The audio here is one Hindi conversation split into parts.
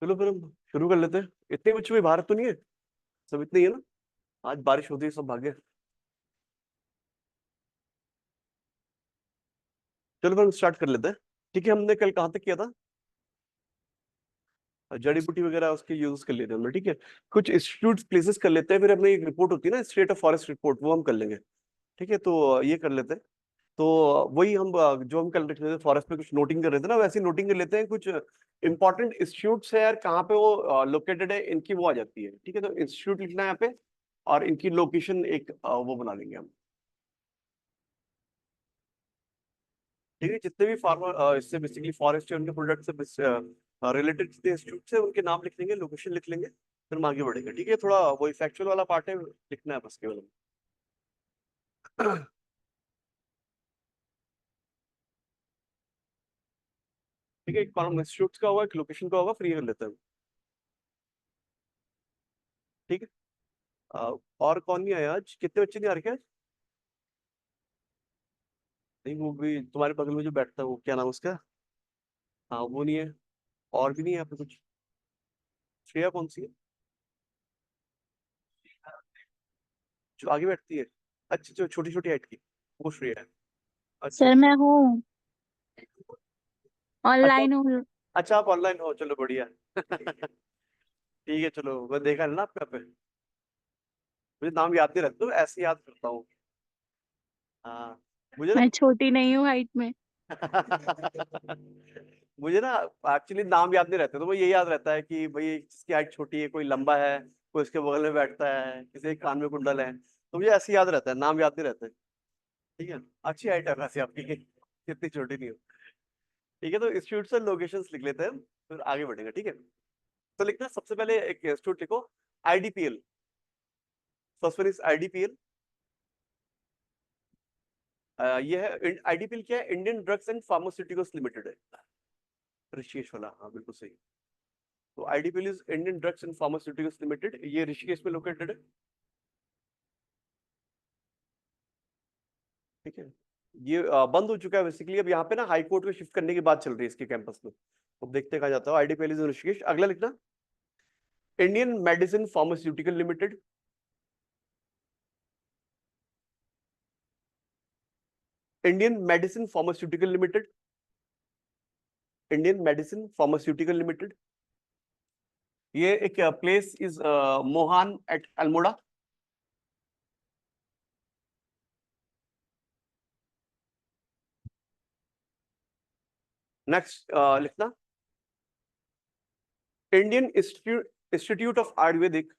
चलो फिर हम शुरू कर लेते हैं। इतने बच्चे कोई भारत तो नहीं है? सब इतने ही है ना? आज बारिश होती है, सब भाग गए। चलो फिर हम स्टार्ट कर लेते हैं। ठीक है, हमने कल कहाँ तक किया था? जड़ी बूटी वगैरह उसके यूज कर लेते हैं हमने। ठीक है, कुछ इंस्टीट्यूट प्लेसेस कर लेते हैं, फिर अपनी एक रिपोर्ट होती है ना, स्टेट ऑफ फॉरेस्ट रिपोर्ट, वो हम कर लेंगे। ठीक है, तो ये कर लेते हैं। तो वही हम जो हम कल रख रहे थे फॉरेस्ट में कुछ नोटिंग कर रहे थे ना, वैसे नोटिंग कर लेते हैं। कुछ इंपॉर्टेंट इंस्टीट्यूट्स है यार, कहाँ पे वो लोकेटेड है, इनकी वो आ जाती है। ठीक है, तो इंस्टीट्यूट लिखना है यहाँ पे, और इनकी लोकेशन एक वो बना लेंगे हम। ठीक है, जितने भी फार्मर इससे बेसिकली फॉरेस्ट है, उनके प्रोडक्ट से रिलेटेड जितने इंस्टीट्यूट है, उनके नाम लिख लेंगे, लोकेशन लिख लेंगे, फिर हम आगे बढ़ेंगे। ठीक है, थोड़ा वही फैक्चुअल वाला पार्ट है, लिखना है बस केवल। ठीक है, एक कॉलम इंस्टीट्यूट का होगा, एक लोकेशन का होगा, फिर ये कर लेते हैं। ठीक है। और कौन नहीं आया आज? कितने बच्चे नहीं आ रखे आज? नहीं, वो भी तुम्हारे बगल में जो बैठता है, वो क्या नाम है उसका? हाँ, वो नहीं है। और भी नहीं है यहाँ पे कुछ? श्रेया कौन सी है जो आगे बैठती है? अच्छा, जो छोटी छोटी हाइट की, वो श्रेया है। अच्छा सर अच्छा। मैं हूँ, अच्छा। ऑनलाइन हूँ। अच्छा, आप ऑनलाइन हो, चलो बढ़िया। ठीक है, चलो, मैं देखा है ना आपका पे। मुझे नाम याद नहीं रखता, तो ऐसे याद करता हूँ। हाँ। मुझे ना मैं छोटी नहीं हूँ हाइट में। मुझे ना एक्चुअली नाम याद नहीं रहते, तो वो ये याद रहता है कि भाई जिसकी हाइट छोटी है, कोई लंबा है, कोई उसके बगल में बैठता है, किसी के कान में कुंडल है, तो मुझे ऐसे याद रहता है, नाम याद नहीं रहते। ठीक है। अच्छी हाइट है वैसे आपकी, इतनी छोटी नहीं हो। ठीक है, तो इंस्टीट्यूट से लोकेशंस लिख लेते हैं, फिर आगे बढ़ेंगे। ठीक है, तो लिखना सबसे पहले एक इंस्टीट्यूट लिखो, IDPL. First one is IDPL. ये है आईडीपीएल, क्या है? Indian drugs and pharmaceuticals limited है। ऋषिकेश वाला, हाँ बिल्कुल सही। तो IDPL is Indian drugs and pharmaceuticals limited, ये ऋषिकेश में लोकेटेड है। ठीक है, ये बंद हो चुका है बेसिकली, अब यहाँ पे ना हाई कोर्ट में शिफ्ट करने की बात चल रही है इसके कैंपस में। अब देखते हैं कहाँ जाता है। IDPL is Rishikesh. अगला लिखना, Indian medicine pharmaceutical limited. Indian medicine pharmaceutical limited. Indian medicine pharmaceutical limited. ये एक place is Mohan at Almora. Next लिखना, Indian institute institute of ayurvedic,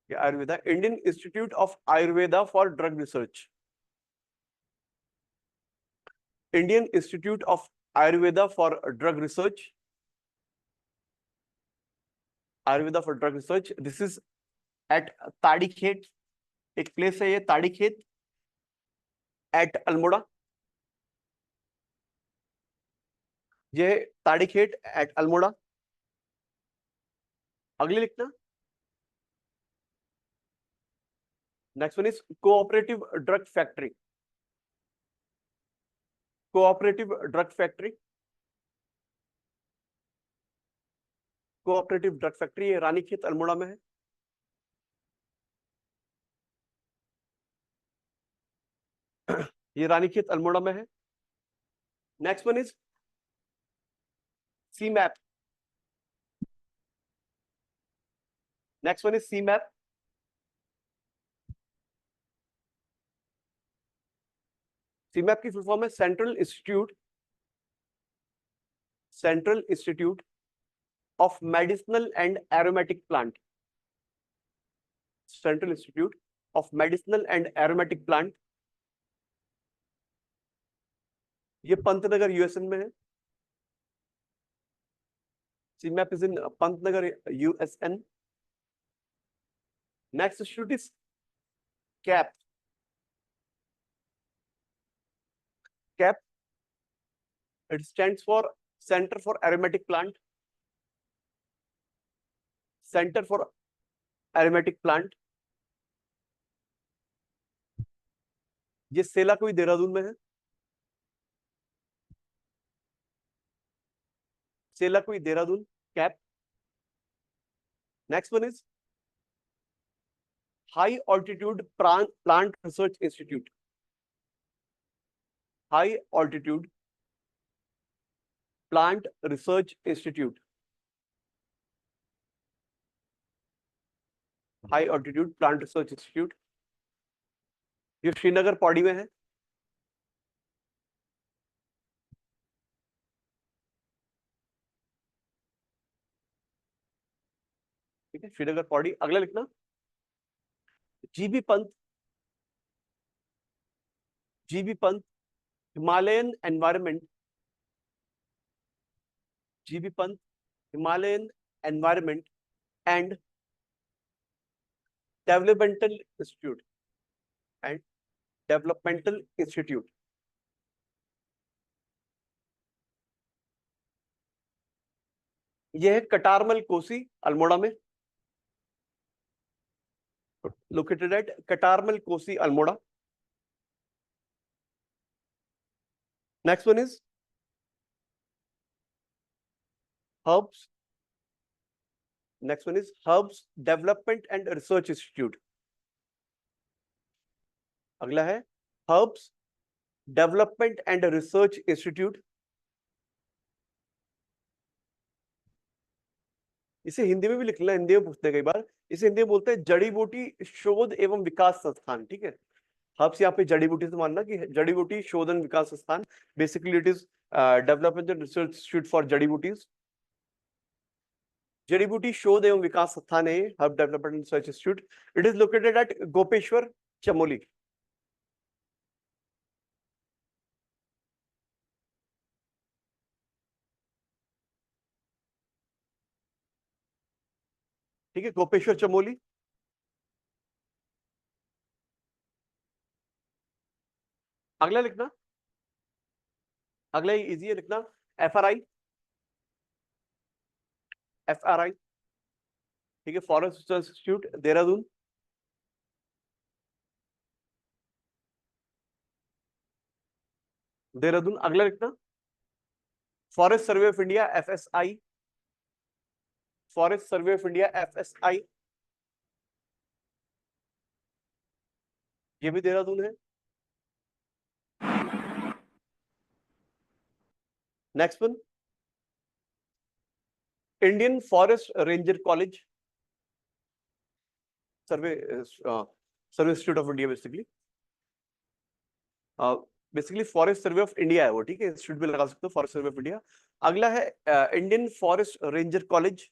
Ayurveda, Indian institute of Ayurveda for drug research. Indian institute of Ayurveda for drug research. Ayurveda for drug research, this is at Tadikhet. एक प्लेस है ये, ताड़ीखेत एट अल्मोड़ा। ये ताड़ीखेत एट अल्मोड़ा। अगले लिखना, next one is cooperative drug factory. Cooperative drug factory. Cooperative drug factory, ये रानीखेत अल्मोड़ा में है। ये रानीखेत अल्मोड़ा में है। Next one is C map. Next one is C map. C map की फुल फॉर्म है central institute of medicinal and aromatic plant. Central institute of medicinal and aromatic plant. ये पंतनगर यूएसएन में है। C map is in Pantnagar USN. Next institute is CAP. CAP, it stands for centre for aromatic plant. Centre for aromatic plant. ये सेला कोई देहरादून में है। Selaqui Dehradun cap. Next one is high altitude plant research institute, high altitude plant research institute, high altitude plant research institute, ये श्रीनगर पौड़ी में है। ठीक है, श्रीनगर पौड़ी। अगला लिखना GB Pant, GB Pant Himalayan environment, GB Pant Himalayan environment and developmental institute, and developmental institute. यह है कटारमल कोसी अल्मोड़ा में, located at Katarmal Kosi Almora. Next one is herbs, next one is herbs development and research institute. अगला है herbs development and research institute. इसे हिंदी में भी लिख लेना, हिंदी में पूछते हैं कई बार। इसे हिंदी में बोलते हैं जड़ी बूटी शोध एवं विकास संस्थान। ठीक है, हर्ब्स यहाँ पे जड़ी बूटी से मानना कि जड़ी बूटी शोध एवं विकास संस्थान, basically it is development and research institute for जड़ी बूटीज। जड़ी बूटी शोध एवं विकास संस्थान है herb development and research institute. It is located at Gopeshwar Chamoli. ठीक है, गोपेश्वर चमोली। अगला लिखना, अगला इजी है लिखना एफ आर आई, एफ आर आई। ठीक है, forest research institute Dehradun. Dehradun. अगला लिखना forest survey of India F S I, forest survey of India F S I, ये भी देहरादून है। Next one Indian forest ranger college, survey survey institute of India basically, basically forest survey of India है वो। ठीक है, इंस्टीट्यूट भी लगा सकते हो, फॉरेस्ट सर्वे ऑफ इंडिया। अगला है Indian forest ranger college,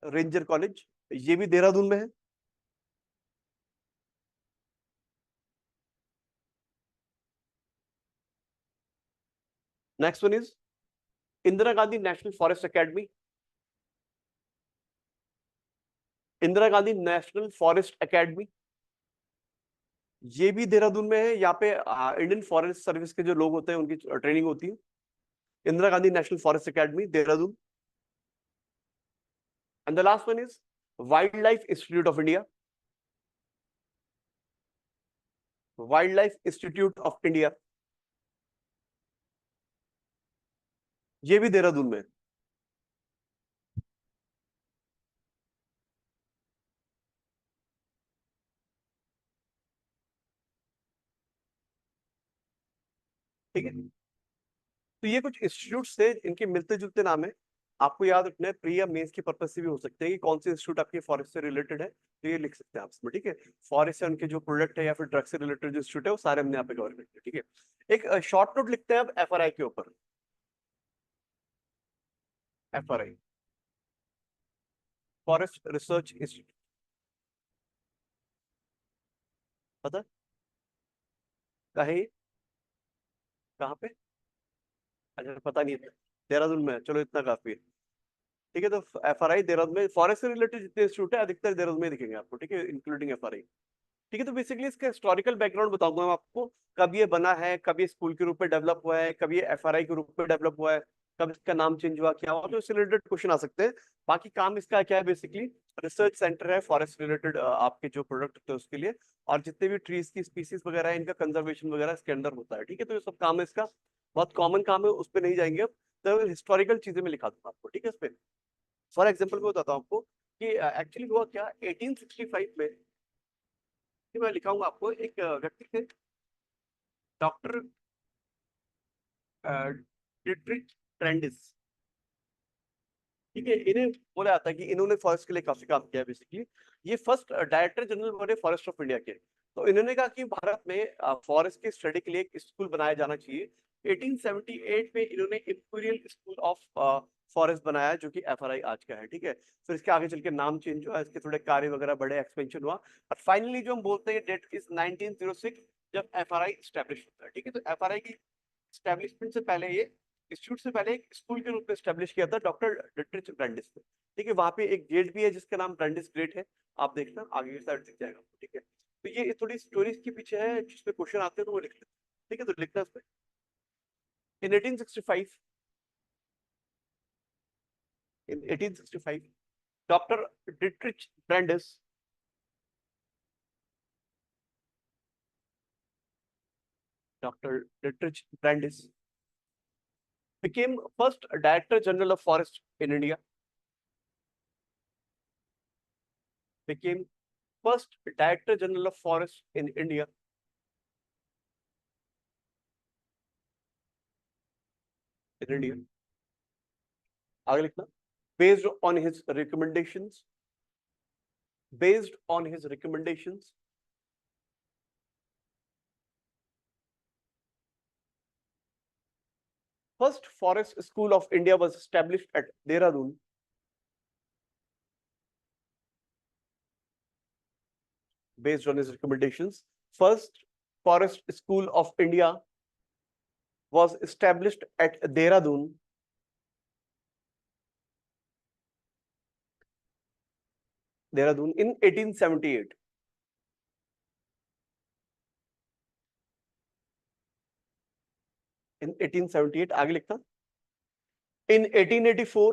ranger college, ये भी देहरादून में है। Next one is Indira Gandhi national forest academy, Indira Gandhi national forest academy, ये भी देहरादून में है। यहाँ पे इंडियन फॉरेस्ट सर्विस के जो लोग होते हैं उनकी ट्रेनिंग होती है। Indira Gandhi national forest academy Dehradun. And the last one is wild life institute of India, wild life institute of India, ये भी देहरादून में है। ठीक है, तो ये कुछ इंस्टीट्यूट्स थे, इनके मिलते जुलते नाम है। आपको याद रखना है, प्री या मेंस की पर्पज से भी हो सकते हैं कि कौन से इंस्टीट्यूट आपके फॉरेस्ट से रिलेटेड है, तो ये लिख सकते हैं आप इसमें। ठीक है, फॉरेस्ट से उनके जो प्रोडक्ट है या फिर ड्रग से रिलेटेड जो इंस्टीट्यूट है वो सारे हमने यहाँ पे कवर करते हैं। ठीक है, एक शॉर्ट नोट लिखते हैं अब एफआरआई के ऊपर। एफआरआई फॉरेस्ट रिसर्च इंस्टीट्यूट, पता कहे कहाँ पे? अच्छा, पता नहीं है, देहरादून में है। चलो इतना काफी है। ठीक है, तो एफआरआई देहरादून में, फॉरेस्ट से रिलेटेड जितने इंस्टीट्यूट है अधिकतर देहरादून में दिखेंगे आपको। ठीक है, इंक्लूडिंग एफआरआई। ठीक है, तो बेसिकली इसका हिस्टोरिकल बैकग्राउंड बताऊंगा मैं आपको, कब ये बना है, कब ये स्कूल के रूप में डेवलप हुआ है, कब ये एफआरआई के रूप में डेवलप हुआ है, कब इसका नाम चेंज हुआ, क्या हुआ, तो इससे रिलेटेड क्वेश्चन आ सकते हैं। बाकी काम इसका क्या है, बेसिकली रिसर्च सेंटर है फॉरेस्ट रिलेटेड, आपके जो प्रोडक्ट होते हैं उसके लिए, और जितने भी ट्रीज की स्पीसीज वगैरह है इनका कंजर्वेशन वगैरह इसके अंदर होता है। ठीक है, तो ये सब काम है इसका, बहुत कॉमन काम है, उस पर नहीं जाएंगे अब। तो हिस्टोरिकल चीजें मैं लिखा दूंगा आपको, ठीक है। इस पे फॉर एग्जाम्पल मैं बताता हूँ आपको कि एक्चुअली हुआ क्या 1865 में, कि मैं लिखाऊंगा आपको, एक व्यक्ति थे डॉक्टर डिट्रिच ब्रैंडिस, ठीक है। इन्हें बोला जाता है कि इन्होंने फॉरेस्ट के लिए काफी काम किया बेसिकली। ये फर्स्ट डायरेक्टर जनरल बने फॉरेस्ट ऑफ इंडिया के। तो इन्होंने कहा कि भारत में फॉरेस्ट की स्टडी के लिए एक स्कूल बनाया जाना चाहिए। 1878 में इन्होंने इंपीरियल स्कूल ऑफ फॉरेस्ट बनाया, जो कि एफआरआई आज का है, ठीक है। फिर इसके आगे चल के नाम चेंज हुआ, इसके थोड़े कार्य वगैरह बड़े एक्सपेंशन हुआ, और फाइनली जो हम बोलते हैं डेट इज 1906, जब एफआरआई स्टैब्लिश होता है, ठीक है। तो एफआरआई की स्टैब्लिशमेंट से पहले, ये इंस्टीट्यूट से पहले एक स्कूल के रूप में स्टैब्लिश किया था डॉक्टर डिट्रिच ब्रैंडिस ने, ठीक है। वहां पे एक गेट भी है जिसका नाम ब्रैंडिस ग्रेट है, आप देखना आगे की साइड दिख जाएगा, ठीक है। तो ये थोड़ी स्टोरीज के पीछे है, जिसपे क्वेश्चन आते हैं तो वो लिख लेते हैं, ठीक है। तो लिखना इस पे in 1865, in 1865 doctor Dietrich Brandis, doctor Dietrich Brandis became first director general of forest in India, became first director general of forest in India, in India. आगे लिखना, based on his recommendations, based on his recommendations, first forest school of India was established at Dehradun, based on his recommendations, first forest school of India was established at Dehradun, Dehradun in 1878. In 1878, आगे लिखना, in 1884,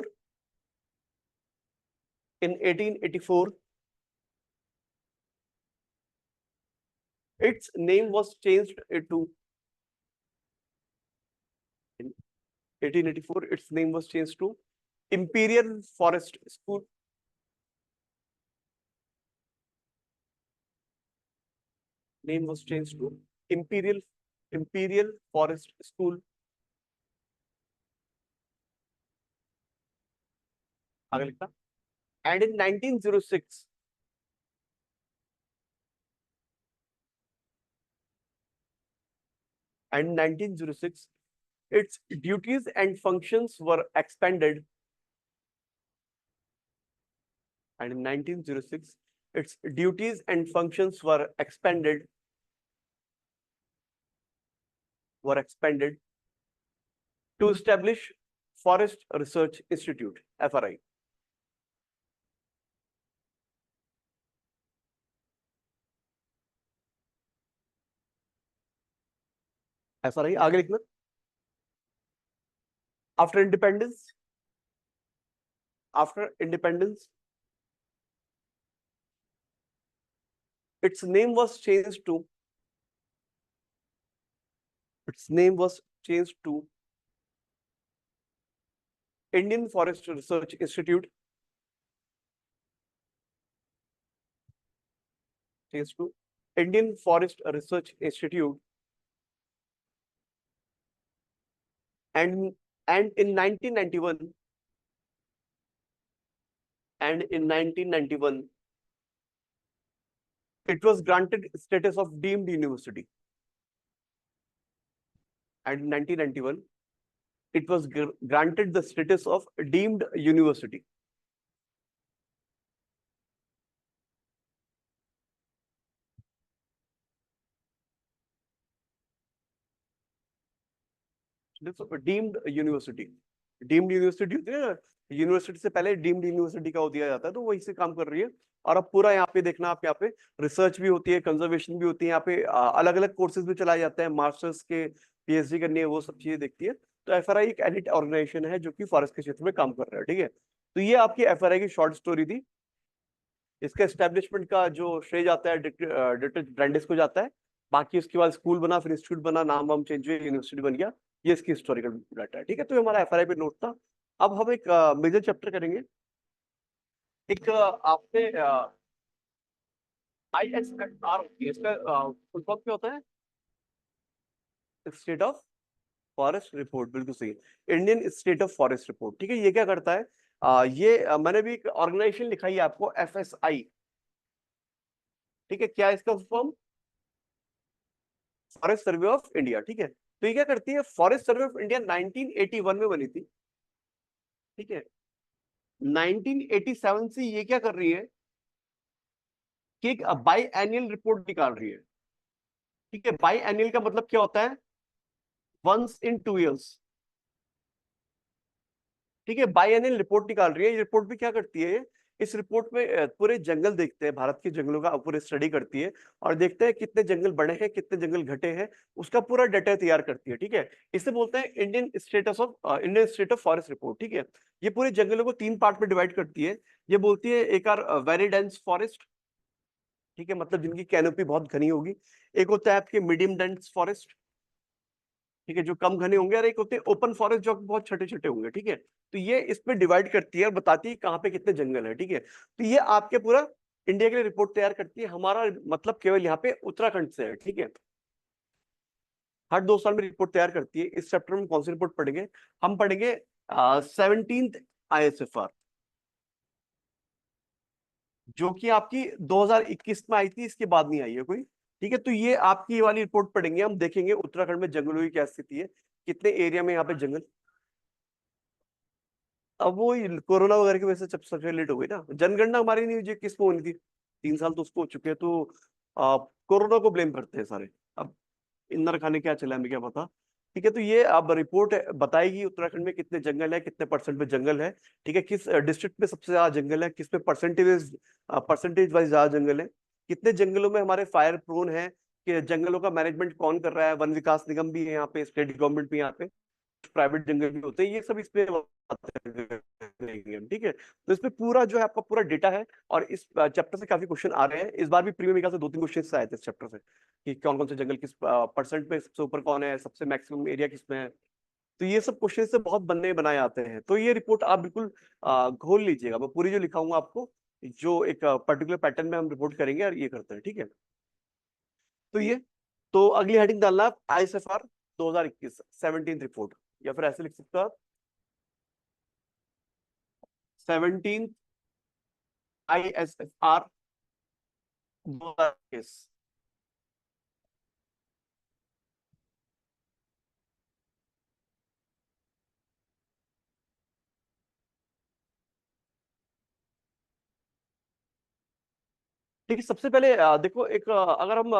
in 1884, its name was changed to, in 1884, its name was changed to Imperial Forest School. Name was changed to Imperial Forest School. आगे लिखना, and in 1906, and 1906, its duties and functions were expanded. And in 1906, its duties and functions were expanded. Were expanded to establish Forest Research Institute (FRI). FRI आगे लिखना, after independence, after independence, its name was changed to, its name was changed to Indian Forest Research Institute, changed to Indian Forest Research Institute, and in 1991, and in 1991, it was granted status of deemed university. And in 1991, it was granted the status of deemed university. Deemed university, deemed university होती है ना, यूनिवर्सिटी से पहले डीम्ड यूनिवर्सिटी का दिया जाता है, तो वही से काम कर रही है। और अब पूरा यहाँ पे देखना, आप यहाँ पे रिसर्च भी होती है, कंजर्वेशन भी होती है, यहाँ पे अलग अलग कोर्सेज भी चलाए जाते हैं, मास्टर्स के, पीएचडी करनी है, वो सब चीजें देखती है। तो एफआरआई एक एलिट ऑर्गेनाइजेशन है जो कि फॉरेस्ट के क्षेत्र में काम कर रहा है, ठीक है। तो ये आपकी एफआरआई की शॉर्ट स्टोरी थी। इसका एस्टेब्लिशमेंट का जो श्रेय जाता है डिट्रिच ब्रैंडिस को जाता है। बाकी उसके बाद स्कूल बना, फिर इंस्टीट्यूट बना, नाम वाम चेंज हुए, यूनिवर्सिटी बन गया। ये इसकी हिस्टोरिकल डाटा है, ठीक है। तो ये हमारा एफआरआई पे नोट था। अब हम एक मेजर चैप्टर करेंगे। एक आपने ISR होती है, इसका फुल फॉर्म क्या होता है? स्टेट ऑफ फॉरेस्ट रिपोर्ट, बिल्कुल सही। Indian state of forest report, ठीक है। ये क्या करता है? ये मैंने भी एक ऑर्गेनाइजेशन लिखाई है आपको, FSI, ठीक है। क्या है इसका form? Forest survey of India, ठीक है। तो ये क्या करती है? फॉरेस्ट सर्वे ऑफ इंडिया 1981 में बनी थी, ठीक है। 1987 से ये क्या कर रही है कि एक बाई एनुअल रिपोर्ट निकाल रही है, ठीक है। बाई एनुअल का मतलब क्या होता है? वंस इन 2 इयर्स, ठीक है। बाई एनुअल रिपोर्ट निकाल रही है। ये रिपोर्ट भी क्या करती है? इस रिपोर्ट में पूरे जंगल देखते हैं, भारत के जंगलों का पूरे स्टडी करती है और देखते हैं कितने जंगल बढ़े हैं, कितने जंगल घटे हैं, उसका पूरा डाटा तैयार करती है, ठीक है। इसे बोलते हैं Indian state of forest report, ठीक है। ये पूरे जंगलों को 3 पार्ट में डिवाइड करती है। ये बोलती है एक आर वेरी डेंस फॉरेस्ट, ठीक है, मतलब जिनकी कैनोपी बहुत घनी होगी। एक होता है आपके मीडियम डेंस फॉरेस्ट, ठीक है, जो कम घने होंगे। और एक होते हैं ओपन फॉरेस्ट, जो बहुत छोटे छोटे होंगे, ठीक है। तो ये इस पे डिवाइड करती है और बताती है कहाँ पे कितने जंगल है, ठीक है। तो ये आपके पूरा इंडिया के लिए रिपोर्ट तैयार करती है। हमारा मतलब केवल यहाँ पे उत्तराखंड से है, ठीक है। हर 2 साल में रिपोर्ट तैयार करती है। इस चैप्टर में कौन सी रिपोर्ट पढ़ेंगे? हम पढ़ेंगे 17th ISFR, जो कि आपकी 2021 में आई थी, इसके बाद नहीं आई है कोई, ठीक है। तो ये आपकी ये वाली रिपोर्ट पढ़ेंगे, हम देखेंगे उत्तराखंड में जंगलों की क्या स्थिति है, कितने एरिया में यहाँ पे जंगल। अब वो कोरोना वगैरह की वजह से सबसे लेट हो गई ना जनगणना हमारी, नहीं हुई, किस में होनी थी? 3 साल तो उसको हो चुके हैं। तो कोरोना को ब्लेम करते हैं सारे। अब इंदर खाने क्या चला, हमें क्या पता, ठीक है। तो ये अब रिपोर्ट बताएगी उत्तराखंड में कितने जंगल है, कितने परसेंट पे जंगल है, ठीक है। किस डिस्ट्रिक्ट में सबसे ज्यादा जंगल है, किस पे परसेंटेज वाइज ज्यादा जंगल है, कितने जंगलों में हमारे फायर प्रोन है, कि जंगलों का मैनेजमेंट कौन कर रहा है। वन विकास निगम भी है यहाँ पे, स्टेट गवर्नमेंट भी यहाँ पे, प्राइवेट जंगल भी होते हैं, ये सब इसमें करेंगे हम, ठीक है। तो इसमें पूरा जो है आपका पूरा डेटा है। और इस चैप्टर से काफी क्वेश्चन आ रहे हैं इस बार भी। प्रीमियम से 2-3 क्वेश्चन आए थे इस चैप्टर से, कि कौन कौन से जंगल किस परसेंट में सबसे ऊपर कौन है, सबसे मैक्सिमम एरिया किसमें है। तो ये सब क्वेश्चन से बहुत बनने बनाए आते हैं। तो ये रिपोर्ट आप बिल्कुल घोल लीजिएगा। मैं पूरी जो लिखाऊंगा आपको, जो एक पर्टिकुलर पैटर्न में हम रिपोर्ट करेंगे और ये करते हैं, ठीक है। तो ये, तो अगली हेडिंग डालना आप ISFR 2021 17th रिपोर्ट, या फिर ऐसे लिख सकते हो आप 17th ISFR 2021। ठीक है। सबसे पहले देखो, एक अगर हम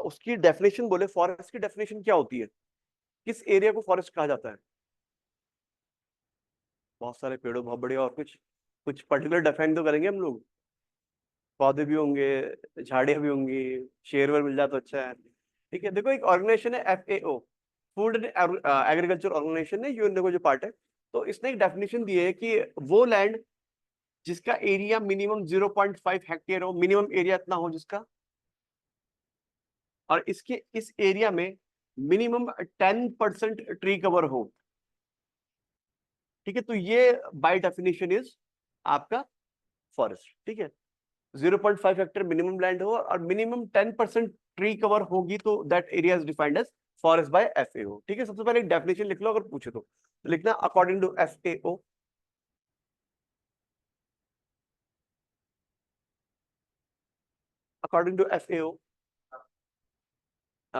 उसकी डेफिनेशन बोले, फॉरेस्ट की डेफिनेशन क्या होती है? किस एरिया को फॉरेस्ट कहा जाता है? बहुत सारे पेड़ों, बहुत बड़े, और कुछ कुछ पर्टिकुलर डिफाइन तो करेंगे हम लोग। पौधे भी होंगे, झाड़ियां भी होंगी, शेर वेर मिल जाए तो अच्छा है, ठीक है। देखो, एक ऑर्गेनाइजेशन है FAO, food and agriculture organisation है, यूएनओ का जो पार्ट है। तो इसने एक डेफिनेशन दी है कि वो लैंड जिसका एरिया मिनिमम 0.5 हेक्टेयर हो, मिनिमम एरिया इतना हो जिसका, और इसके इस एरिया में मिनिमम 10% ट्री कवर हो, ठीक है। तो ये बाय डेफिनेशन इज आपका फॉरेस्ट, ठीक है। 0.5 हेक्टेयर मिनिमम लैंड हो और मिनिमम 10% ट्री कवर होगी, तो that area is defined as forest by FAO, ठीक है। सबसे पहले एक डेफिनेशन लिख लो, अगर पूछे तो लिखना according to FAO। According to FAO,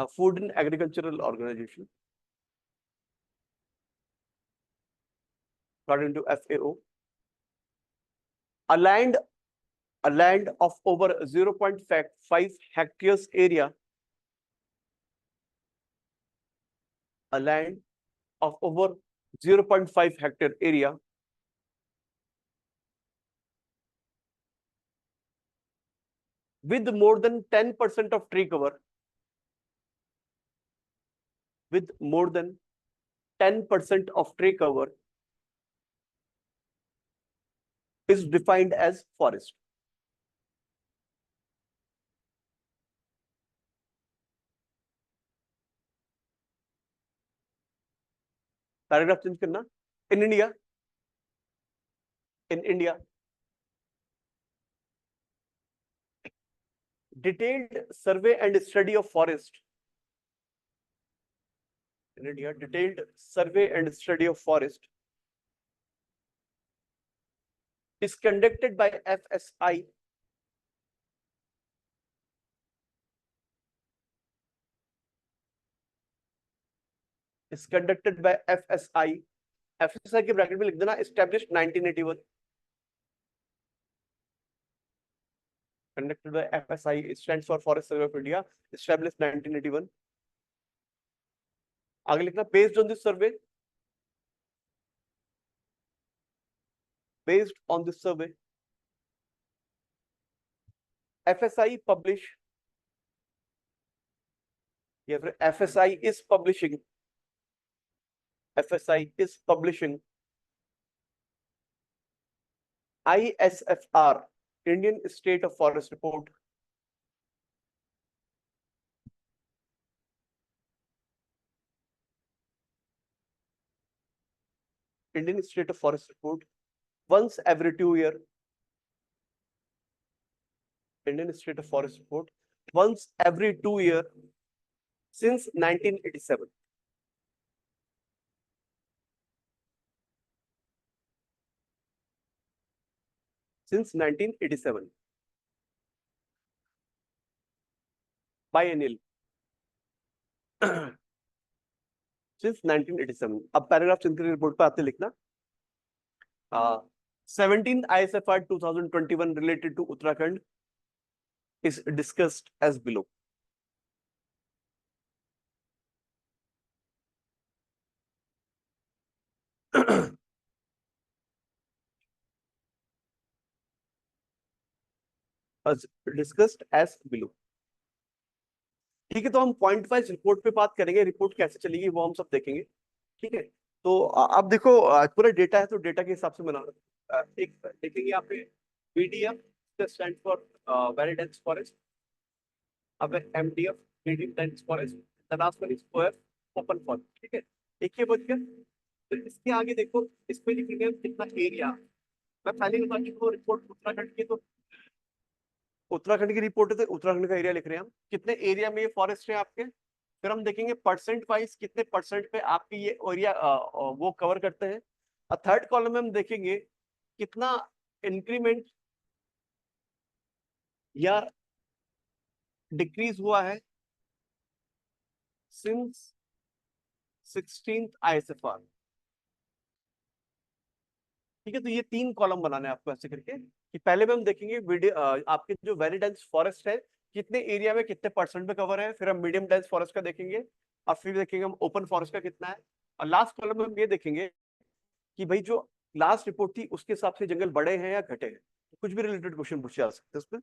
food and agricultural organisation, according to FAO, a land a land of over 0.5 hectares area, a land of over 0.5 hectare area with more than 10% of tree cover, with more than 10% of tree cover is defined as forest. Paragraph change करना। In India, in India detailed survey and study of forest, in India, detailed survey and study of forest is conducted by FSI, is conducted by FSI, FSI के ब्रैकेट में लिख देना established 1981, conducted by FSI, it stands for Forest Survey of India, established 1981. आगे लिखना based on this survey, based on this survey FSI publish, या फिर FSI is publishing, FSI is publishing ISFR, Indian State of Forest Report, Indian State of Forest Report once every 2 years, Indian State of Forest Report once every 2 years since 1987. Since 1987. Biennial. Since 1987. अब पैराग्राफ चेंज करके रिपोर्ट पे आते लिखना 17th ISFR 2021 related to Uttarakhand is discussed as below. As discussed as below. ठीक है, तो हम पॉइंट वाइज रिपोर्ट पे बात करेंगे, रिपोर्ट कैसे चलेगी वो हम सब देखेंगे। ठीक है, तो अब देखो पूरा डेटा है तो डेटा के हिसाब से बनाना। एक देखेंगे यहाँ पे VDF stand for very dense forest, अब MDF medium dense forest, the last one is OF open forest. ठीक है, एक ये बच गया। तो इसके आगे देखो इसमें लिखेंगे कितना एरिया। मैं पहले बता चुका हूँ रिपोर्ट उत्तराखंड की, तो उत्तराखंड की रिपोर्ट है तो उत्तराखंड का एरिया लिख रहे हैं हम, कितने एरिया में ये फॉरेस्ट है आपके। फिर हम देखेंगे परसेंट वाइज कितने परसेंट पे आपकी ये एरिया वो कवर करते हैं। और थर्ड कॉलम में हम देखेंगे कितना इंक्रीमेंट या डिक्रीज हुआ है सिंस 16th ISFR। ठीक है, तो ये 3 कॉलम बनाने हैं आपको ऐसे करके कि पहले में हम देखेंगे आपके जो वेरी डेंस फॉरेस्ट है कितने एरिया में कितने परसेंट पे कवर है, फिर हम मीडियम डेंस फॉरेस्ट का देखेंगे, और फिर देखेंगे हम ओपन फॉरेस्ट का कितना है, और लास्ट कॉलम में हम ये देखेंगे कि भाई जो लास्ट रिपोर्ट थी उसके हिसाब से जंगल बढ़े हैं या घटे हैं। तो कुछ भी रिलेटेड क्वेश्चन पूछे जा सकते हैं उसमें।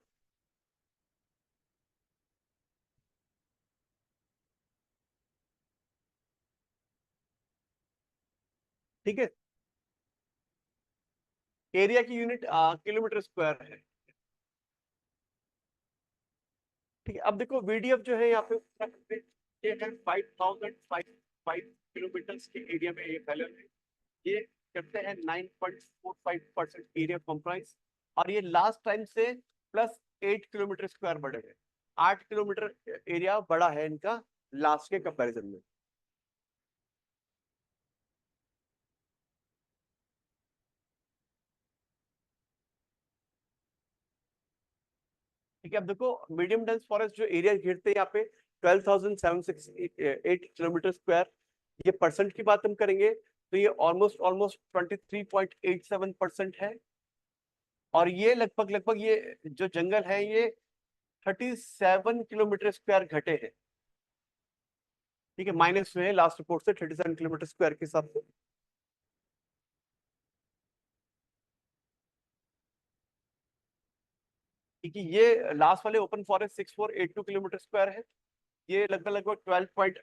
ठीक है, एरिया की यूनिट किलोमीटर स्क्वायर है। ठीक है, अब देखो VDF जो है यहाँ पे ये है 5005 किलोमीटर के एरिया में ये फैले हुए हैं। ये करते हैं 9.45% एरिया कॉम्प्राइज, और ये लास्ट टाइम से प्लस 8 किलोमीटर स्क्वायर बढ़े हैं। 8 किलोमीटर एरिया बड़ा है इनका लास्ट के कंपैरिजन में। ठीक है, अब देखो मीडियम डेंस फॉरेस्ट जो एरिया घेरते हैं यहाँ पे 12,768 किलोमीटर स्क्वायर, ये परसेंट की बात हम करेंगे तो ये ऑलमोस्ट ऑलमोस्ट 23.87% है। और ये लगभग लगभग ये जो जंगल है ये 37 किलोमीटर स्क्वायर घटे हैं। ठीक है, माइनस में है लास्ट रिपोर्ट से 37 किलोमीटर स्क्वायर के हिसाब से। ठीक है, ये लास्ट वाले ओपन फॉरेस्ट 6482 किलोमीटर स्क्वायर है। ये लगभग लगभग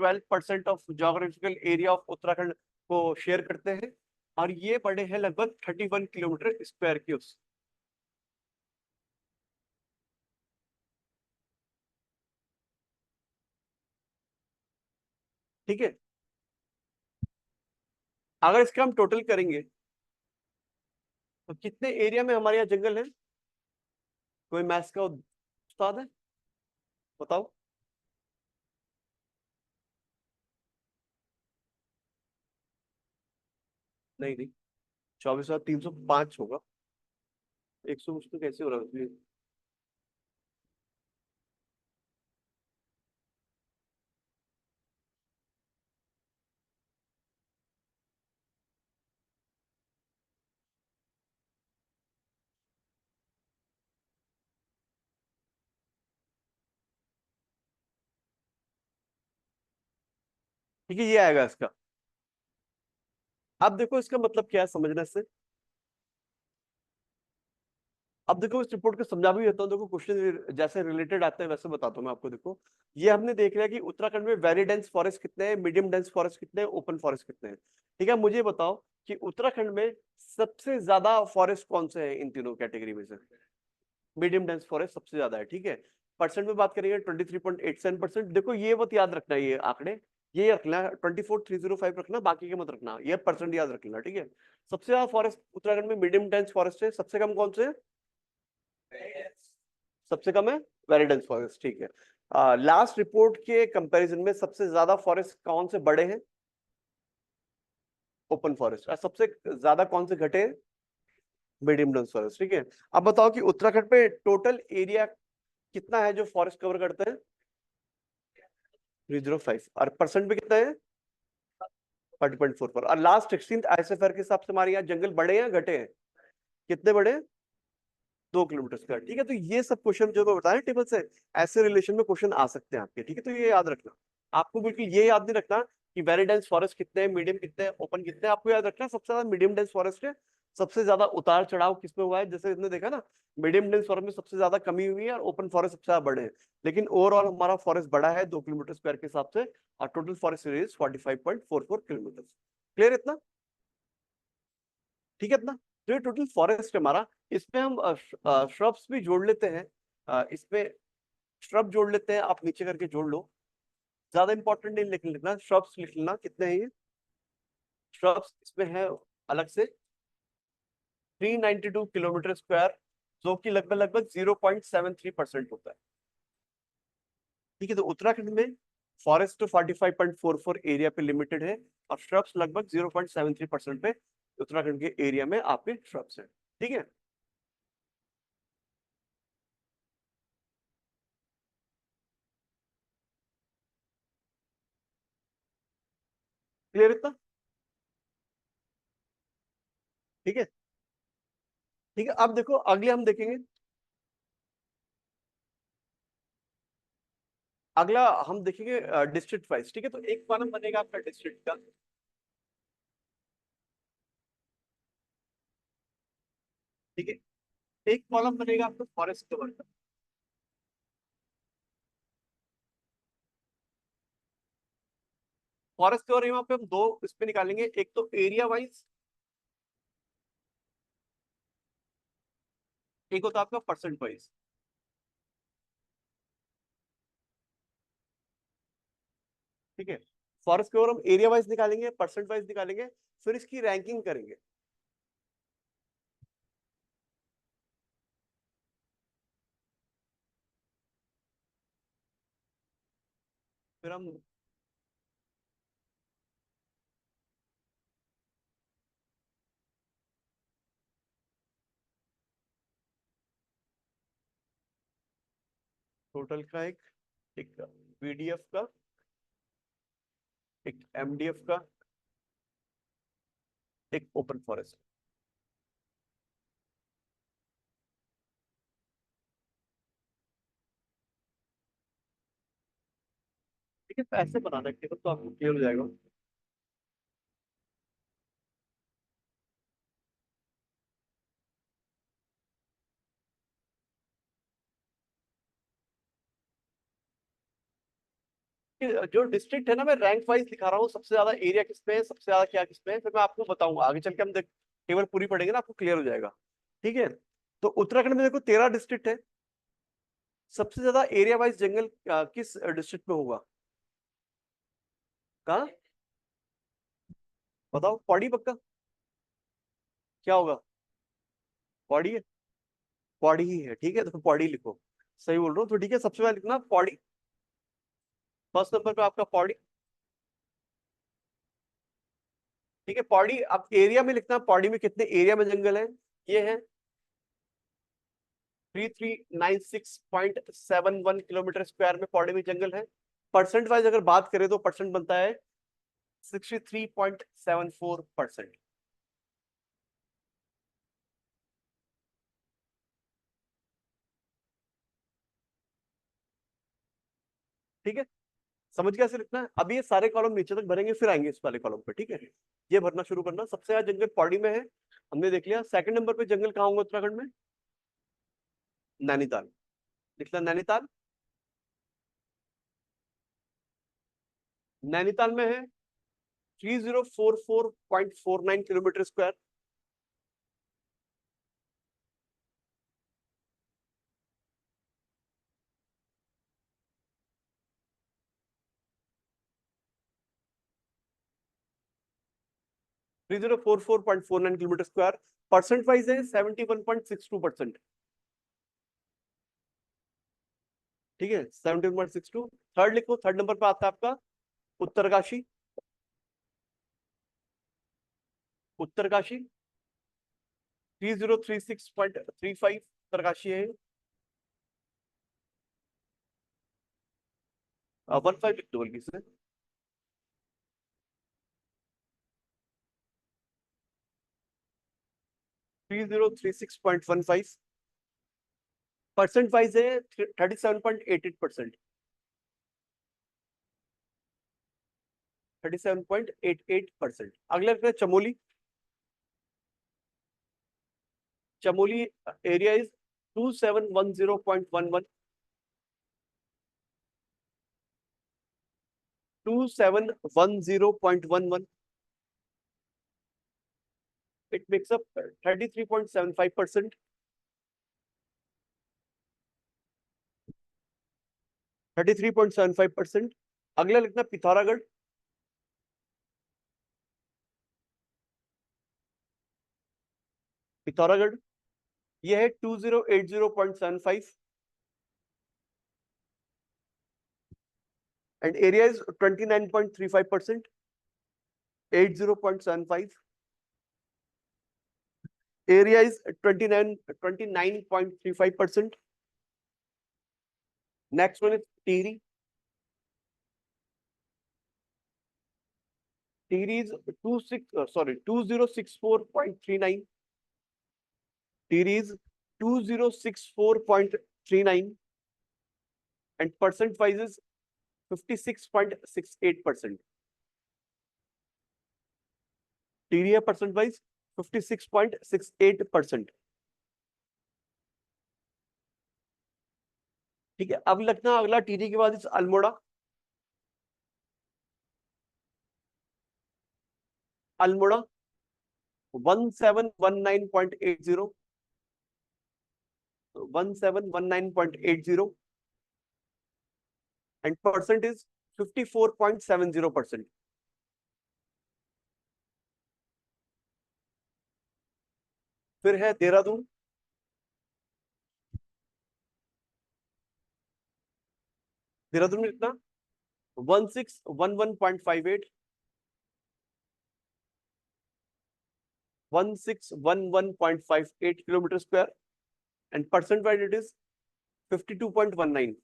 12% of geographical area of Uttarakhand को शेयर करते हैं, और ये बड़े हैं लगभग 31 किलोमीटर स्क्वायर की उस। ठीक है, अगर इसका हम टोटल करेंगे तो कितने एरिया में हमारे यहाँ जंगल है? कोई मैथ्स का उस्ताद है, बताओ। नहीं नहीं, 24,305 होगा। 100 कुछ तो कैसे हो रहा है? ठीक है, ये आएगा इसका। अब देखो इसका मतलब क्या है समझने से। अब देखो इस रिपोर्ट को समझा भी देता हूँ। देखो क्वेश्चन जैसे रिलेटेड आते हैं वैसे बताता हूँ मैं आपको। देखो ये हमने देख लिया कि उत्तराखंड में वेरी डेंस फॉरेस्ट कितने हैं, मीडियम डेंस फॉरेस्ट कितने हैं, ओपन फॉरेस्ट कितने हैं। ठीक है, मुझे बताओ कि उत्तराखंड में सबसे ज्यादा फॉरेस्ट कौन से है इन तीनों कैटेगरी में से? मीडियम डेंस फॉरेस्ट सबसे ज्यादा है। ठीक है, परसेंट में बात करेंगे 23.87%। देखो ये मत याद रखना, ये आंकड़े ये रखना 24,305 रखना, बाकी के मत रखना, ये परसेंट याद रखना। ठीक है, सबसे ज्यादा फॉरेस्ट उत्तराखंड में मीडियम डेंस फॉरेस्ट है, सबसे कम कौन से है? सबसे कम है वेरी डेंस फॉरेस्ट। ठीक है, लास्ट रिपोर्ट के कंपैरिजन में सबसे ज्यादा फॉरेस्ट कौन से बड़े हैं? Open forest. और सबसे ज्यादा कौन से घटे हैं? Medium dense forest. ठीक है, अब बताओ कि उत्तराखंड पे टोटल एरिया कितना है जो फॉरेस्ट कवर करते हैं? 305। और परसेंट पे कितना है? 30.44। और लास्ट 16th आईएसएफआर के हिसाब से हमारे यहाँ जंगल बड़े हैं घटे हैं? कितने बड़े हैं? 2 किलोमीटर स्क्वायर। ठीक है, तो ये सब क्वेश्चन जो मैं बताया टेबल से, ऐसे रिलेशन में क्वेश्चन आ सकते हैं आपके। ठीक है, तो ये याद रखना। आपको बिल्कुल ये याद नहीं रखना कि वेरी डेंस फॉरेस्ट कितने हैं, मीडियम कितने हैं, ओपन कितने हैं। आपको याद रखना सबसे ज्यादा मीडियम डेंस फॉरेस्ट है। सबसे ज्यादा उतार चढ़ाव किसमें हुआ है, जैसे इसने देखा ना, मीडियम डेंस फॉरेस्ट में सबसे ज्यादा कमी हुई है और ओपन फॉरेस्ट सबसे ज्यादा बड़े हैं। लेकिन ओवरऑल हमारा फॉरेस्ट बड़ा है 2 किलोमीटर स्क्वायर के हिसाब से, और total forest area 45.44 kilometre. Clear इतना? ठीक है इतना? जो ये टोटल फॉरेस्ट है हमारा, इसमें हम श्रब्स भी जोड़ लेते हैं। इसमें श्रब जोड़ लेते हैं, आप नीचे करके जोड़ लो। ज्यादा इंपॉर्टेंट नहीं लिख लिखना, श्रब्स लिख लेना कितने हैं ये। श्रब्स इसमें है अलग से 392 किलोमीटर स्क्वायर, जो कि लगभग लगभग 0.73% होता है। ठीक है, तो उत्तराखंड में फॉरेस्ट तो 45.44 एरिया पे लिमिटेड है, और श्रब्स लगभग 0.73% पे उत्तराखंड के एरिया में आपके श्रब्स है। ठीक है, क्लियर इतना? ठीक है। ठीक है, अब देखो अगले हम देखेंगे। अगला हम देखेंगे डिस्ट्रिक्ट वाइज। ठीक है, तो एक कॉलम बनेगा आपका डिस्ट्रिक्ट का। ठीक है, एक कॉलम बनेगा आपका फॉरेस्ट कवर का। फॉरेस्ट कवर यहाँ पे हम दो इस पे निकालेंगे, एक तो एरिया वाइज, एक होता है आपका परसेंट वाइज। ठीक है, फॉरेस्ट कवर हम एरिया वाइज निकालेंगे, परसेंट वाइज निकालेंगे, फिर इसकी रैंकिंग करेंगे। फिर हम टोटल का एक एक पीडीएफ का, एक एमडीएफ का, एक ओपन फॉरेस्ट। ठीक है, तो ऐसे बनाना है टेबल तो आपको क्लियर हो जाएगा। कि जो डिस्ट्रिक्ट है ना, मैं रैंक वाइज दिखा रहा हूँ, सबसे ज्यादा एरिया किस पे है, सबसे ज्यादा क्या किस पे है, फिर मैं आपको बताऊंगा आगे चल के। हम देख टेबल पूरी पढ़ेंगे ना, आपको क्लियर हो जाएगा। ठीक है, तो उत्तराखंड में देखो 13 डिस्ट्रिक्ट है। सबसे ज्यादा एरिया वाइज जंगल किस डिस्ट्रिक्ट में होगा? कहाँ? बताओ पौड़ी पक्का, क्या होगा? पौड़ी है, पौड़ी ही है, ठीक है तो पौड़ी लिखो। सही बोल रहा हूँ तो ठीक है, सबसे पहले लिखना पौड़ी। फर्स्ट नंबर पे आपका पौड़ी। ठीक है, पौड़ी आप एरिया में लिखना, पौड़ी में कितने एरिया में जंगल है। ये है 3396.71 किलोमीटर स्क्वायर में पौड़ी में जंगल है। परसेंट वाइज अगर बात करें तो परसेंट बनता है 63.74%। ठीक है, समझ कैसे लिखना है। अब ये सारे कॉलम नीचे तक भरेंगे फिर आएंगे इस वाले कॉलम पे, ठीक है। ये भरना शुरू करना। सबसे ज्यादा जंगल पौड़ी में है, हमने देख लिया। सेकंड नंबर पे जंगल कहाँ होगा उत्तराखंड में? नैनीताल। लिखना नैनीताल। नैनीताल में है 3044.49 kilometre square. 3044.49 kilometre square. Percent wise है 71.62%। ठीक है, 71.62। थर्ड लिखो, थर्ड नंबर पे आता है आपका उत्तरकाशी। उत्तरकाशी 3036.35 उत्तरकाशी है। 15 लिख दो बल्कि से। 3036.15। परसेंट वाइज है 37.88%। 37.88%। अगला लिखना है Chamoli. Chamoli area is 2710.11। 2710.11। It makes up 33.75%। 33.75%। अगला लिखना पिथौरागढ़। पिथौरागढ़ ये है 2080.75 and area is 29.35%। 80.75। Area is 29.35%। Next one is Tehri. Tehri is 2064.39। Tehri is 2064.39 and percent wise is 56.68%। Tehri है परसेंट वाइज 56.68%। ठीक है, अब लगना अगला टिहरी के बाद इस Almora. Almora 1719.80। 1719.80 and percent is 54.70%। फिर है देहरादून। देहरादून में कितना? 1611.58। 1611.58 kilometre square and percent wise it is 52.19।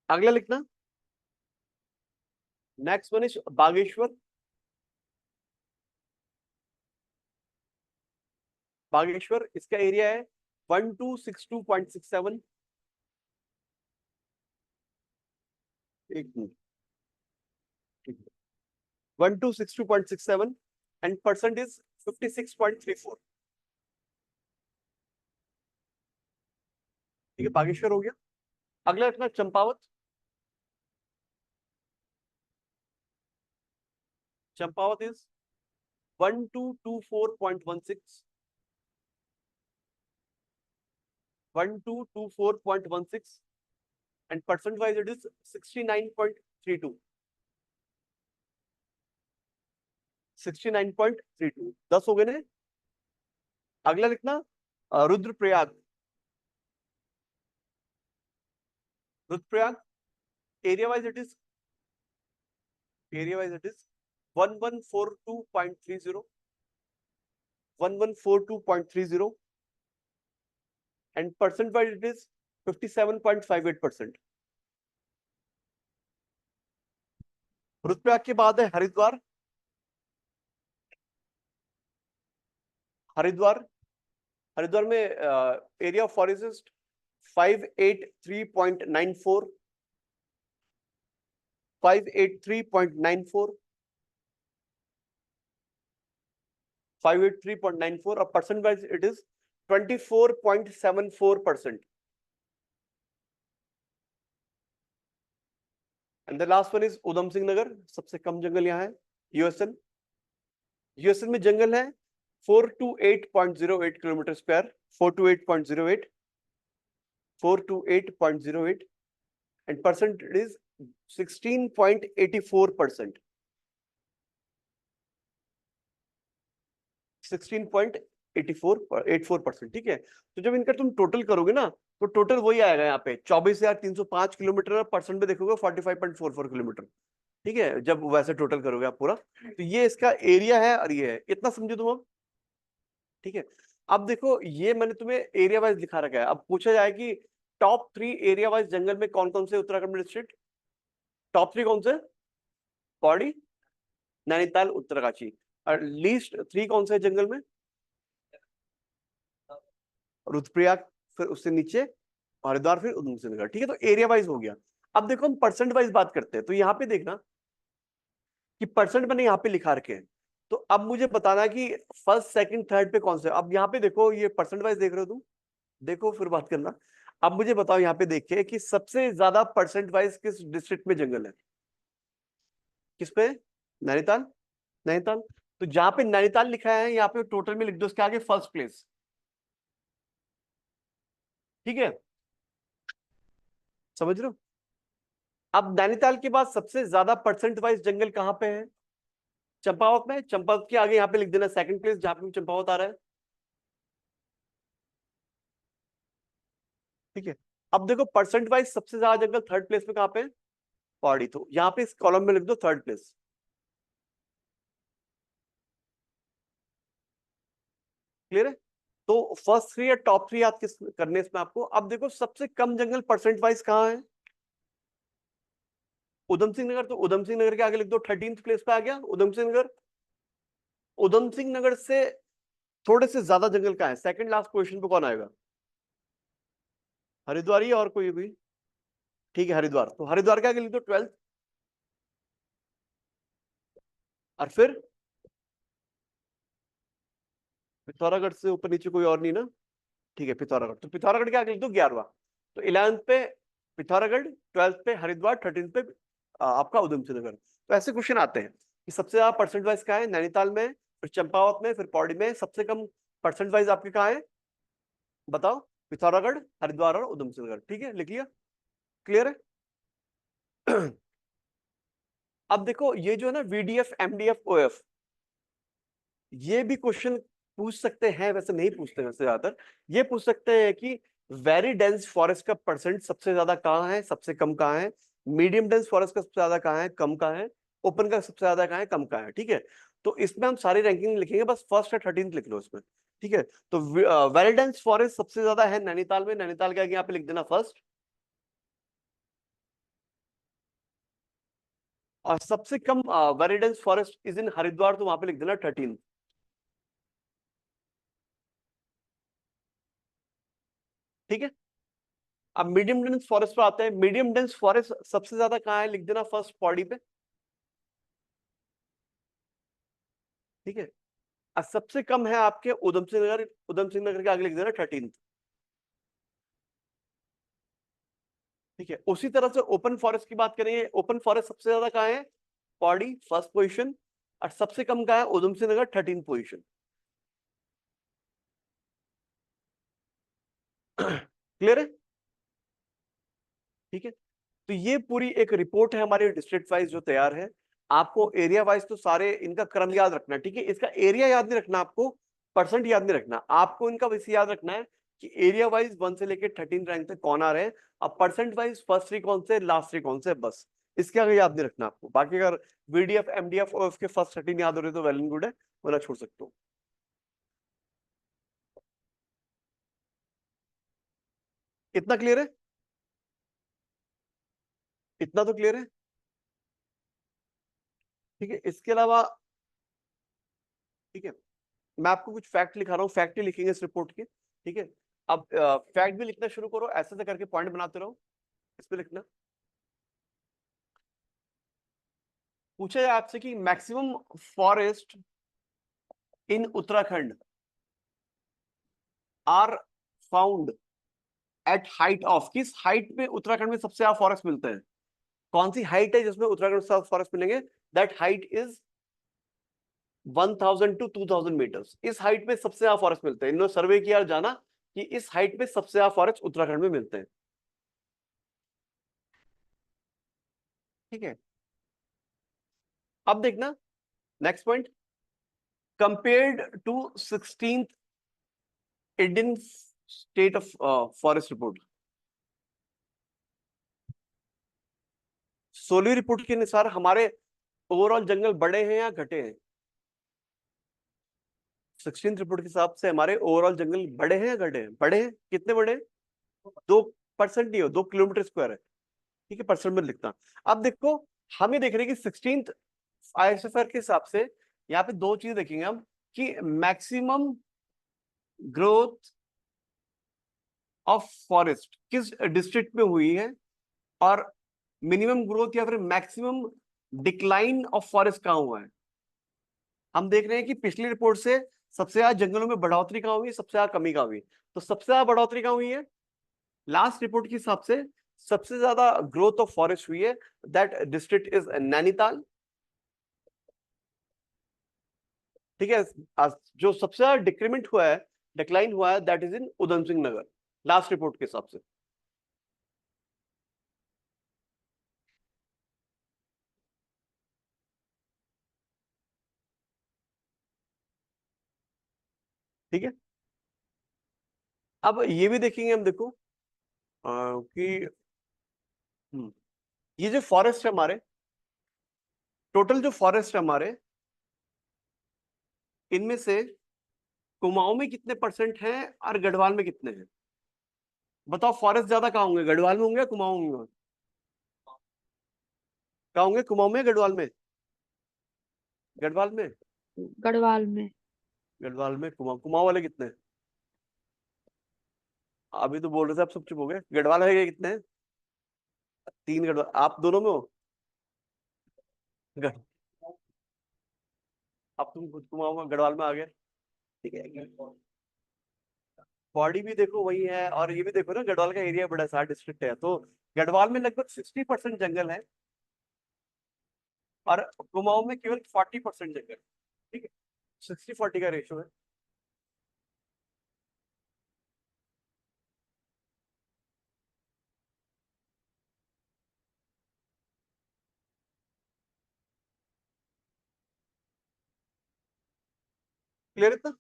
अगला लिखना next one is Bageshwar. Bageshwar इसका एरिया है 1262.67। एक मिनट, 1262.67 एंड परसेंट इज 56.34। ठीक है, बागेश्वर हो गया। अगला रखना Champawat. Champawat is 1224.16। 1224.16 and percent wise it is 69.32। 69.32 10 हो गए ना। अगला लिखना Rudraprayag. Rudraprayag area wise it is 1142.30। 1142.30 and percent wise it is 57.58%। Rudraprayag के बाद है हरिद्वार। हरिद्वार हरिद्वार में एरिया ऑफ फॉरेस्ट 583.94। 583.94। 583.94 और percent wise it is 24.74%। And the last one is Udham Singh Nagar, सबसे कम जंगल यहाँ है। यूएसएन में जंगल है 428.08 kilometre square. 428.08 428.08 and percent is 16.84%। 16.84%। ठीक है, तो जब इनका तुम टोटल करोगे ना तो टोटल वही आएगा यहाँ पे 24,305 किलोमीटर और परसेंट पे देखोगे 45.44 किलोमीटर। ठीक है, जब वैसे टोटल करोगे आप पूरा, तो ये इसका एरिया है और ये है, इतना समझो तुम अब। ठीक है, अब देखो ये मैंने तुम्हें एरिया वाइज दिखा रखा है। अब पूछा जाए कि टॉप 3 एरिया वाइज जंगल में कौन कौन से उत्तराखंड में डिस्ट्रिक्ट। टॉप 3 कौन से? पौड़ी, नैनीताल, उत्तरकाशी। और लीस्ट 3 कौन से जंगल में? रुद्रप्रयाग, फिर उससे नीचे हरिद्वार, फिर उधम सिंह नगर। ठीक है, तो एरिया वाइज हो गया। अब देखो हम परसेंट वाइज बात करते हैं, तो यहाँ पे देखना कि परसेंट मैंने यहाँ पे लिखा रखे हैं। तो अब मुझे बताना कि फर्स्ट सेकंड थर्ड पे कौन से। अब यहाँ पे देखो, ये परसेंट वाइज देख रहे हो तुम, देखो फिर बात करना। अब मुझे बताओ यहाँ पे देखे कि सबसे ज्यादा परसेंट वाइज किस डिस्ट्रिक्ट में जंगल है? किस पे? नैनीताल। नैनीताल, तो जहां पे नैनीताल लिखा है यहाँ पे टोटल में लिख दो उसके आगे फर्स्ट प्लेस। ठीक है, समझ रहे हो? अब नैनीताल के बाद सबसे ज्यादा परसेंट वाइज जंगल कहाँ पे है? चंपावत में। चंपावत के आगे यहाँ पे लिख देना सेकंड प्लेस, जहां पे चंपावत आ रहा है। ठीक है, अब देखो परसेंट वाइज सबसे ज्यादा जंगल थर्ड प्लेस पे कहाँ पे है? पौड़ी। तो यहाँ पे इस कॉलम में लिख दो थर्ड प्लेस। क्लियर है? तो फर्स्ट 3 या टॉप 3 याद किस करने इसमें आपको। अब देखो सबसे कम जंगल परसेंट वाइज कहाँ है? उधम सिंह नगर। तो उधम सिंह नगर के आगे लिख दो 13th प्लेस पे आ गया उधम सिंह नगर। उधम सिंह नगर से थोड़े से ज्यादा जंगल कहाँ है? सेकंड लास्ट पोजीशन पे कौन आएगा? हरिद्वार ही, और कोई भी? ठीक है, हरिद्वार। तो हरिद्वार के आगे लिख दो 12th। और फिर पिथौरागढ़ से ऊपर नीचे कोई और नहीं ना? ठीक है, पिथौरागढ़। तो पिथौरागढ़ के आगे लिख दो 11वां। तो 11th पे पिथौरागढ़, 12th पे हरिद्वार, 13th पे आपका उधम सिंह नगर। तो ऐसे क्वेश्चन आते हैं कि सबसे ज्यादा परसेंट वाइज कहाँ है? नैनीताल में, फिर चंपावत में, फिर पौड़ी में। सबसे कम परसेंट वाइज आपके कहाँ है बताओ? पिथौरागढ़, हरिद्वार और उधम सिंह नगर। ठीक है, लिख लिया? क्लियर है? अब देखो ये जो है ना वीडीएफ, एमडीएफ, ओएफ, ये भी क्वेश्चन पूछ सकते हैं। वैसे नहीं पूछते वैसे ज्यादातर, ये पूछ सकते हैं कि वेरी डेंस फॉरेस्ट का परसेंट सबसे ज्यादा कहाँ है, सबसे कम कहाँ है। मीडियम डेंस फॉरेस्ट का सबसे ज्यादा कहाँ है, कम कहाँ है। ओपन का सबसे ज्यादा कहाँ है, कम कहाँ है। ठीक है, तो इसमें हम सारी रैंकिंग लिखेंगे, बस फर्स्ट या 13th लिख लो इसमें। ठीक है, तो वेरी डेंस फॉरेस्ट सबसे ज्यादा है नैनीताल में। नैनीताल के आगे यहाँ पे लिख देना फर्स्ट। और सबसे कम very dense forest is in Haridwar, तो वहां पे लिख देना 13th। ठीक है, अब मीडियम डेंस फॉरेस्ट पर आते हैं। मीडियम डेंस फॉरेस्ट सबसे ज्यादा कहाँ है? लिख देना फर्स्ट पौड़ी पे। ठीक है, और सबसे कम है आपके उधम सिंह नगर। उधम सिंह नगर के आगे लिख देना 13th। ठीक है, उसी तरह से ओपन फॉरेस्ट की बात करेंगे। ओपन फॉरेस्ट सबसे ज्यादा कहाँ है? पौड़ी फर्स्ट पोजीशन, और सबसे कम कहाँ है? उधम सिंह नगर 13th पोजीशन। क्लियर है? ठीक है, तो ये पूरी एक रिपोर्ट है हमारी डिस्ट्रिक्ट वाइज जो तैयार है। आपको एरिया वाइज तो सारे इनका क्रम याद रखना है, ठीक है, इसका एरिया याद नहीं रखना, आपको परसेंट याद नहीं रखना, आपको इनका वैसे याद रखना है कि एरिया वाइज 1 से लेके 13 रैंक तक कौन आ रहे हैं, अब परसेंट वाइज फर्स्ट 3 कौन से, लास्ट 3 कौन से, बस इसके आगे याद नहीं रखना आपको। बाकी अगर बीडीएफ एमडीएफ और उसके फर्स्ट 13 याद हो रहे तो वेल एंड गुड है, वरना छोड़ सकते हो। इतना क्लियर है? इतना तो क्लियर है? ठीक है, इसके अलावा ठीक है, मैं आपको कुछ फैक्ट लिखा रहा हूँ, फैक्ट ही लिखेंगे इस रिपोर्ट के, ठीक है। अब फैक्ट भी लिखना शुरू करो, ऐसे ऐसे करके पॉइंट बनाते रहो, इस पे लिखना। पूछा जाए आपसे कि maximum forest in Uttarakhand are found at height of, किस हाइट पे उत्तराखंड में सबसे ज्यादा फॉरेस्ट मिलते हैं, कौन सी हाइट है जिसमें उत्तराखंड में फॉरेस्ट मिलेंगे, that height is 1000 to 2000 metres, इस हाइट पे सबसे ज्यादा फॉरेस्ट मिलते हैं। इन्होंने सर्वे किया और जाना कि इस हाइट पे सबसे ज्यादा फॉरेस्ट उत्तराखंड में मिलते हैं, ठीक है। अब देखना next point, compared to 16th Indian state of forest report, 16वीं रिपोर्ट के अनुसार हमारे ओवरऑल जंगल बड़े हैं या घटे हैं? 16th रिपोर्ट के हिसाब से हमारे ओवरऑल जंगल बड़े हैं या घटे हैं? बड़े हैं, कितने बड़े हैं? 2% नहीं हो, 2 किलोमीटर स्क्वायर है, ठीक है, परसेंट में लिखता। अब देखो, हम ये देख रहे हैं कि 16th आईएसएफआर के हिसाब से यहाँ पे दो चीज देखेंगे हम, कि मैक्सिमम ग्रोथ ऑफ फॉरेस्ट किस डिस्ट्रिक्ट में हुई है, और मिनिमम ग्रोथ या फिर मैक्सिमम डिक्लाइन ऑफ फॉरेस्ट कहां हुआ है। हम देख रहे हैं कि पिछली रिपोर्ट से सबसे ज्यादा जंगलों में बढ़ोतरी कहां हुई, सबसे ज्यादा कमी कहां हुई, तो सबसे ज्यादा बढ़ोतरी कहां हुई है, लास्ट रिपोर्ट के हिसाब से सबसे ज्यादा ग्रोथ ऑफ फॉरेस्ट हुई है, दैट डिस्ट्रिक्ट इज नैनीताल, ठीक है। जो सबसे ज्यादा डिक्रीमेंट हुआ है, डिक्लाइन हुआ है, that is in Udham Singh Nagar, last report के हिसाब से। ठीक है, अब ये भी देखेंगे हम, देखो कि ये जो फॉरेस्ट है हमारे, टोटल जो फॉरेस्ट है हमारे, इनमें से कुमाऊं में कितने परसेंट हैं और गढ़वाल में कितने हैं? बताओ, फॉरेस्ट ज्यादा कहाँ होंगे, गढ़वाल में होंगे या कुमाऊं में होंगे? कहाँ होंगे, कुमाऊं में, गढ़वाल में? गढ़वाल में। गढ़वाल में। गढ़वाल में, कुमाऊं, कुमाऊं वाले कितने हैं? अभी तो बोल रहे थे, आप सब चुप हो गए। गढ़वाल है कितने हैं? 3 गढ़वाल, आप दोनों में हो? गढ़- अब तुम खुद कुमाऊं में, गढ़वाल में आ गए, ठीक है। बॉडी भी देखो वही है, और ये भी देखो ना, गढ़वाल का एरिया बड़ा, 60 डिस्ट्रिक्ट है, तो गढ़वाल में लगभग 60% जंगल है, और कुमाऊं में केवल 40% जंगल, ठीक है। 60-40 का रेशो है। क्लियर इतना?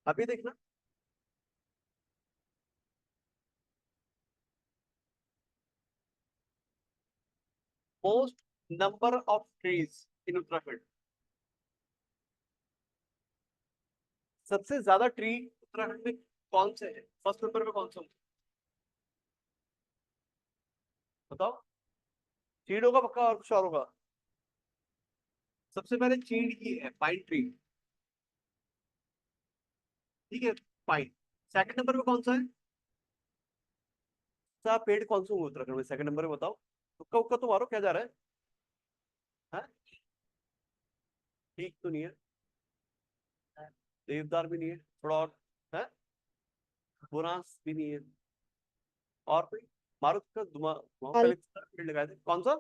अभी देखना, most number of trees in Uttarakhand, सबसे ज्यादा ट्री उत्तराखंड में कौन से हैं, फर्स्ट नंबर पे कौन से होंगे? बताओ। चीड़ होगा पक्का, और कुछ और होगा? सबसे पहले चीड़ ही है, पाइन ट्री, ठीक है, पाइन। सेकंड नंबर पे कौन सा है, सा पेड़ कौन से होंगे उत्तराखंड में सेकंड नंबर पे, बताओ। तुक्का उक्का तो मारो, क्या जा रहा है? हाँ? ठीक तो नहीं है, देवदार भी नहीं है, थोड़ा और है, बुरांस भी नहीं है, और कोई? मारो तुक्का, साल। पहले पेड़ लगाए थे, कौन सा?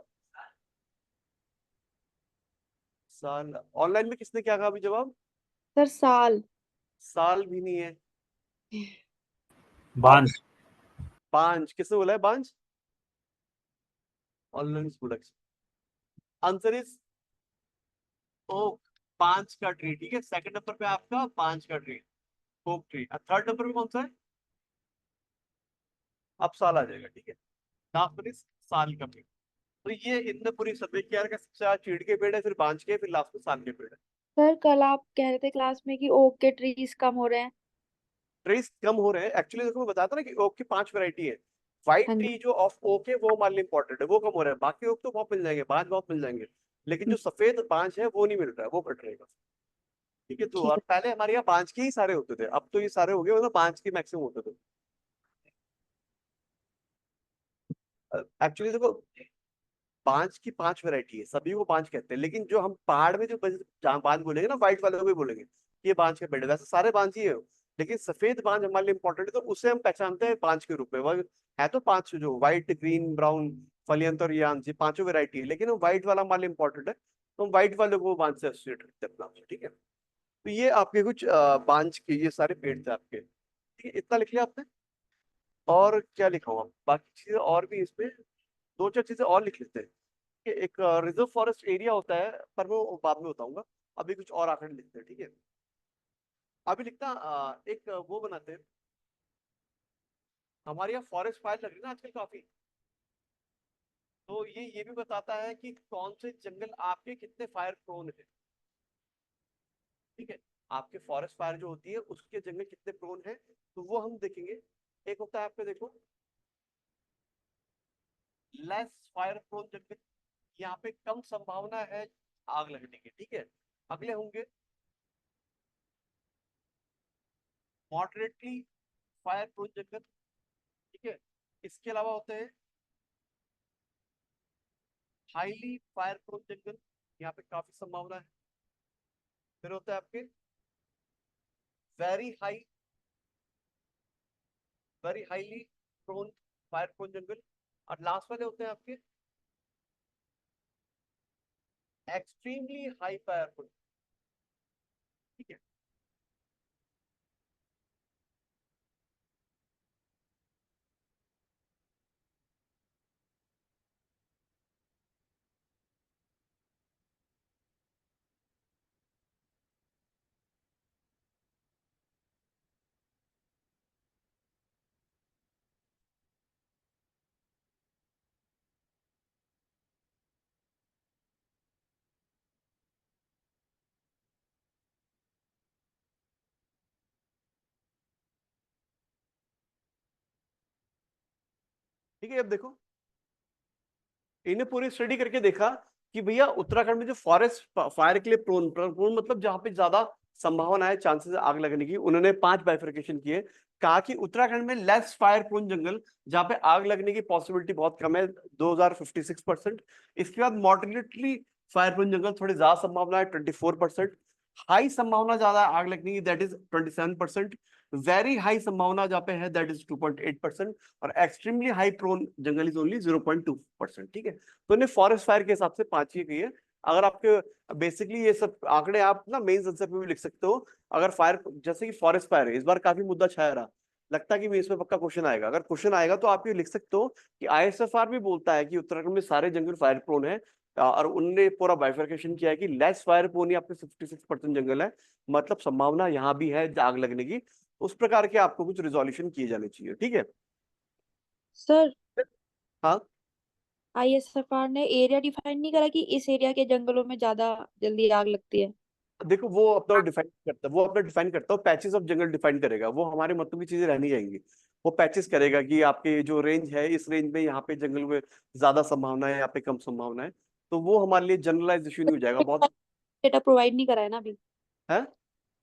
साल। ऑनलाइन में किसने क्या कहा अभी जवाब? सर साल। साल भी नहीं है। बांझ। बांझ किसने बोला है बांझ? Online products. Answer is oak, बांझ का ट्री। ठीक है, सेकंड नंबर पे आपका बांझ का tree, oak tree. Third number पे कौन सा है? अब साल आ जाएगा। ठीक है, लास्ट पर इस साल का पेड़। तो ये इतने पूरी सब्जी क्या है, सबसे ज्यादा चीड़ के पेड़ है, फिर बांझ के, फिर लास्ट में साल के पेड़ है। सर कल आप कह रहे थे क्लास में कि ओक के ट्रीज कम हो रहे हैं। ट्रीज कम हो रहे हैं एक्चुअली, देखो मैं बताता ना कि ओक की 5 वैरायटी है। व्हाइट हाँ जी। टी जो ऑफ ओक है वो हमारे लिए इंपॉर्टेंट है, वो कम हो रहा है। बाकी ओक तो बहुत मिल जाएंगे, बांझ बहुत मिल जाएंगे, लेकिन जो सफेद बांझ है वो नहीं मिल रहा है, वो कट रहेगा। ठीक है, तो ठीक और है। पहले हमारे यहाँ बांझ के ही सारे होते थे, अब तो ये सारे हो गए, मतलब बांझ के मैक्सिमम होते थे। एक्चुअली देखो, बांझ की 5 वैरायटी है, सभी को बांझ कहते हैं, लेकिन जो हम पहाड़ में जो जहाँ बांझ बोलेंगे ना, व्हाइट वाले को भी बोलेंगे कि ये बांझ का पेड़ है। वैसे सारे बांझ ही है, लेकिन सफेद बांझ हमारे लिए इंपॉर्टेंट है, तो उसे हम पहचानते हैं बांझ के रूप में। वह है तो 5 जो व्हाइट, ग्रीन, ब्राउन, फलियंत और यांग, ये पांचों वैरायटी है, लेकिन व्हाइट वाला हमारे लिए इंपॉर्टेंट है, तो हम व्हाइट वाले को बांझ से एसोसिएट करते हैं अपना। ठीक है, तो ये आपके कुछ बांझ के ये सारे पेड़ थे आपके। ठीक है, इतना लिख लिया आपने। और क्या लिखा हुआ बाकी चीजें और भी इसमें, दो चार चीजें और लिख लेते हैं। कि एक रिजर्व फॉरेस्ट एरिया होता है, पर वो बाद में बताऊंगा। अभी कुछ और आंकड़े लिखते हैं। ठीक है, अभी लिखता एक वो बनाते हैं। हमारे यहाँ फॉरेस्ट फायर लग रही है ना आजकल काफी, तो ये भी बताता है कि कौन से जंगल आपके कितने फायर प्रोन है। ठीक है, आपके फॉरेस्ट फायर जो होती है उसके जंगल कितने प्रोन है, तो वो हम देखेंगे। एक होता है आपके देखो लेस फायर प्रोन जंगल, यहाँ पे कम संभावना है आग लगने की। ठीक है, अगले होंगे मॉडरेटली फायर प्रोन जंगल। ठीक है, इसके अलावा होते हैं हाईली फायर प्रोन जंगल, यहाँ पे काफी संभावना है। फिर होता है आपके very high, very highly prone fire prone जंगल। और लास्ट वाले होते हैं आपके एक्सट्रीमली हाई फायर प्रोन। ठीक है, ठीक है। अब देखो, इन्हें पूरी स्टडी करके देखा कि भैया उत्तराखंड में जो फॉरेस्ट फायर के लिए प्रोन प्रोन मतलब जहां पे ज्यादा संभावना है चांसेस आग लगने की, उन्होंने 5 बाइफरकेशन किए। कहा कि उत्तराखंड में लेस फायर प्रोन जंगल जहां पे आग लगने की पॉसिबिलिटी बहुत कम है, 2056%। इसके बाद मॉडरेटली फायर प्रोन जंगल थोड़ी ज्यादा संभावना है, 24%। हाई संभावना ज्यादा आग लगने की, दैट इज 27%। वेरी हाई संभावना जहाँ पे है, दैट इज 2.8%। और एक्सट्रीमली हाई प्रोन जंगल इज ओनली 0.2%। ठीक है, तो इन्हें फॉरेस्ट फायर के हिसाब से 5 ही कही है। अगर आपके बेसिकली ये सब आंकड़े आप ना मेंस आंसर पे भी लिख सकते हो। अगर फायर, जैसे कि फॉरेस्ट फायर है, इस बार काफी मुद्दा छाया रहा, लगता है कि इसमें पक्का क्वेश्चन आएगा। अगर क्वेश्चन आएगा तो आप ये लिख सकते हो कि आईएसएफआर भी बोलता है कि उत्तराखंड में सारे जंगल फायर प्रोन है, और उनने पूरा बाइफरकेशन किया है कि लेस फायर प्रोन ही आपके 56% जंगल है, मतलब संभावना यहाँ भी है आग लगने की। उस प्रकार के आपको कुछ रिजोल्यूशन किए जाने चाहिए। ठीक है, सर हाँ आईएसएफआर ने एरिया डिफाइन नहीं करा कि इस एरिया के जंगलों में ज्यादा जल्दी आग लगती है। देखो, वो अपना डिफाइन करता है, वो अपना डिफाइन करता है, पैचेस ऑफ जंगल डिफाइन करेगा, वो हमारे मतलब की चीजें रहनी जाएंगी। वो पैचेस करेगा कि आपके जो रेंज है, इस रेंज में यहाँ पे जंगल में ज्यादा संभावना है, यहाँ पे कम संभावना है। तो वो हमारे लिए जनरलाइज इशू नहीं हो जाएगा बहुत। डेटा प्रोवाइड नहीं करा है ना अभी। है,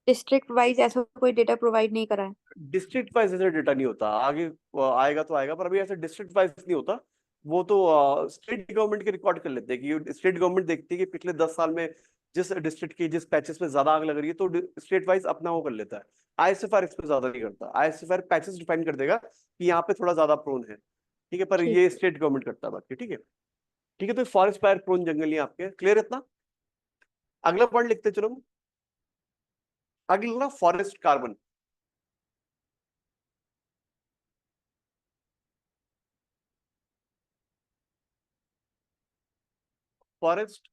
डिस्ट्रिक्ट वाइज ऐसा कोई डेटा प्रोवाइड नहीं करा है। डिस्ट्रिक्ट वाइज ऐसे डेटा नहीं होता, आगे आएगा तो आएगा, पर अभी ऐसे डिस्ट्रिक्ट वाइज नहीं होता। वो तो स्टेट गवर्नमेंट के रिकॉर्ड कर लेते हैं कि स्टेट गवर्नमेंट देखती है कि पिछले 10 साल में जिस डिस्ट्रिक्ट की जिस पैचेस में ज्यादा आग लग रही है, तो स्टेट वाइज अपना वो कर लेता है। आईएसएफआर इस पे ज्यादा नहीं करता, आईएसएफआर पैचेस डिफाइन कर देगा कि यहाँ पे थोड़ा ज्यादा प्रोन है। ठीक है, पर ठीक। ये स्टेट गवर्नमेंट करता है बाकी। ठीक है, ठीक है, तो फॉरेस्ट फायर प्रोन जंगल ही आपके क्लियर इतना। अगला पॉइंट लिखते चलो। अगला forest carbon. Forest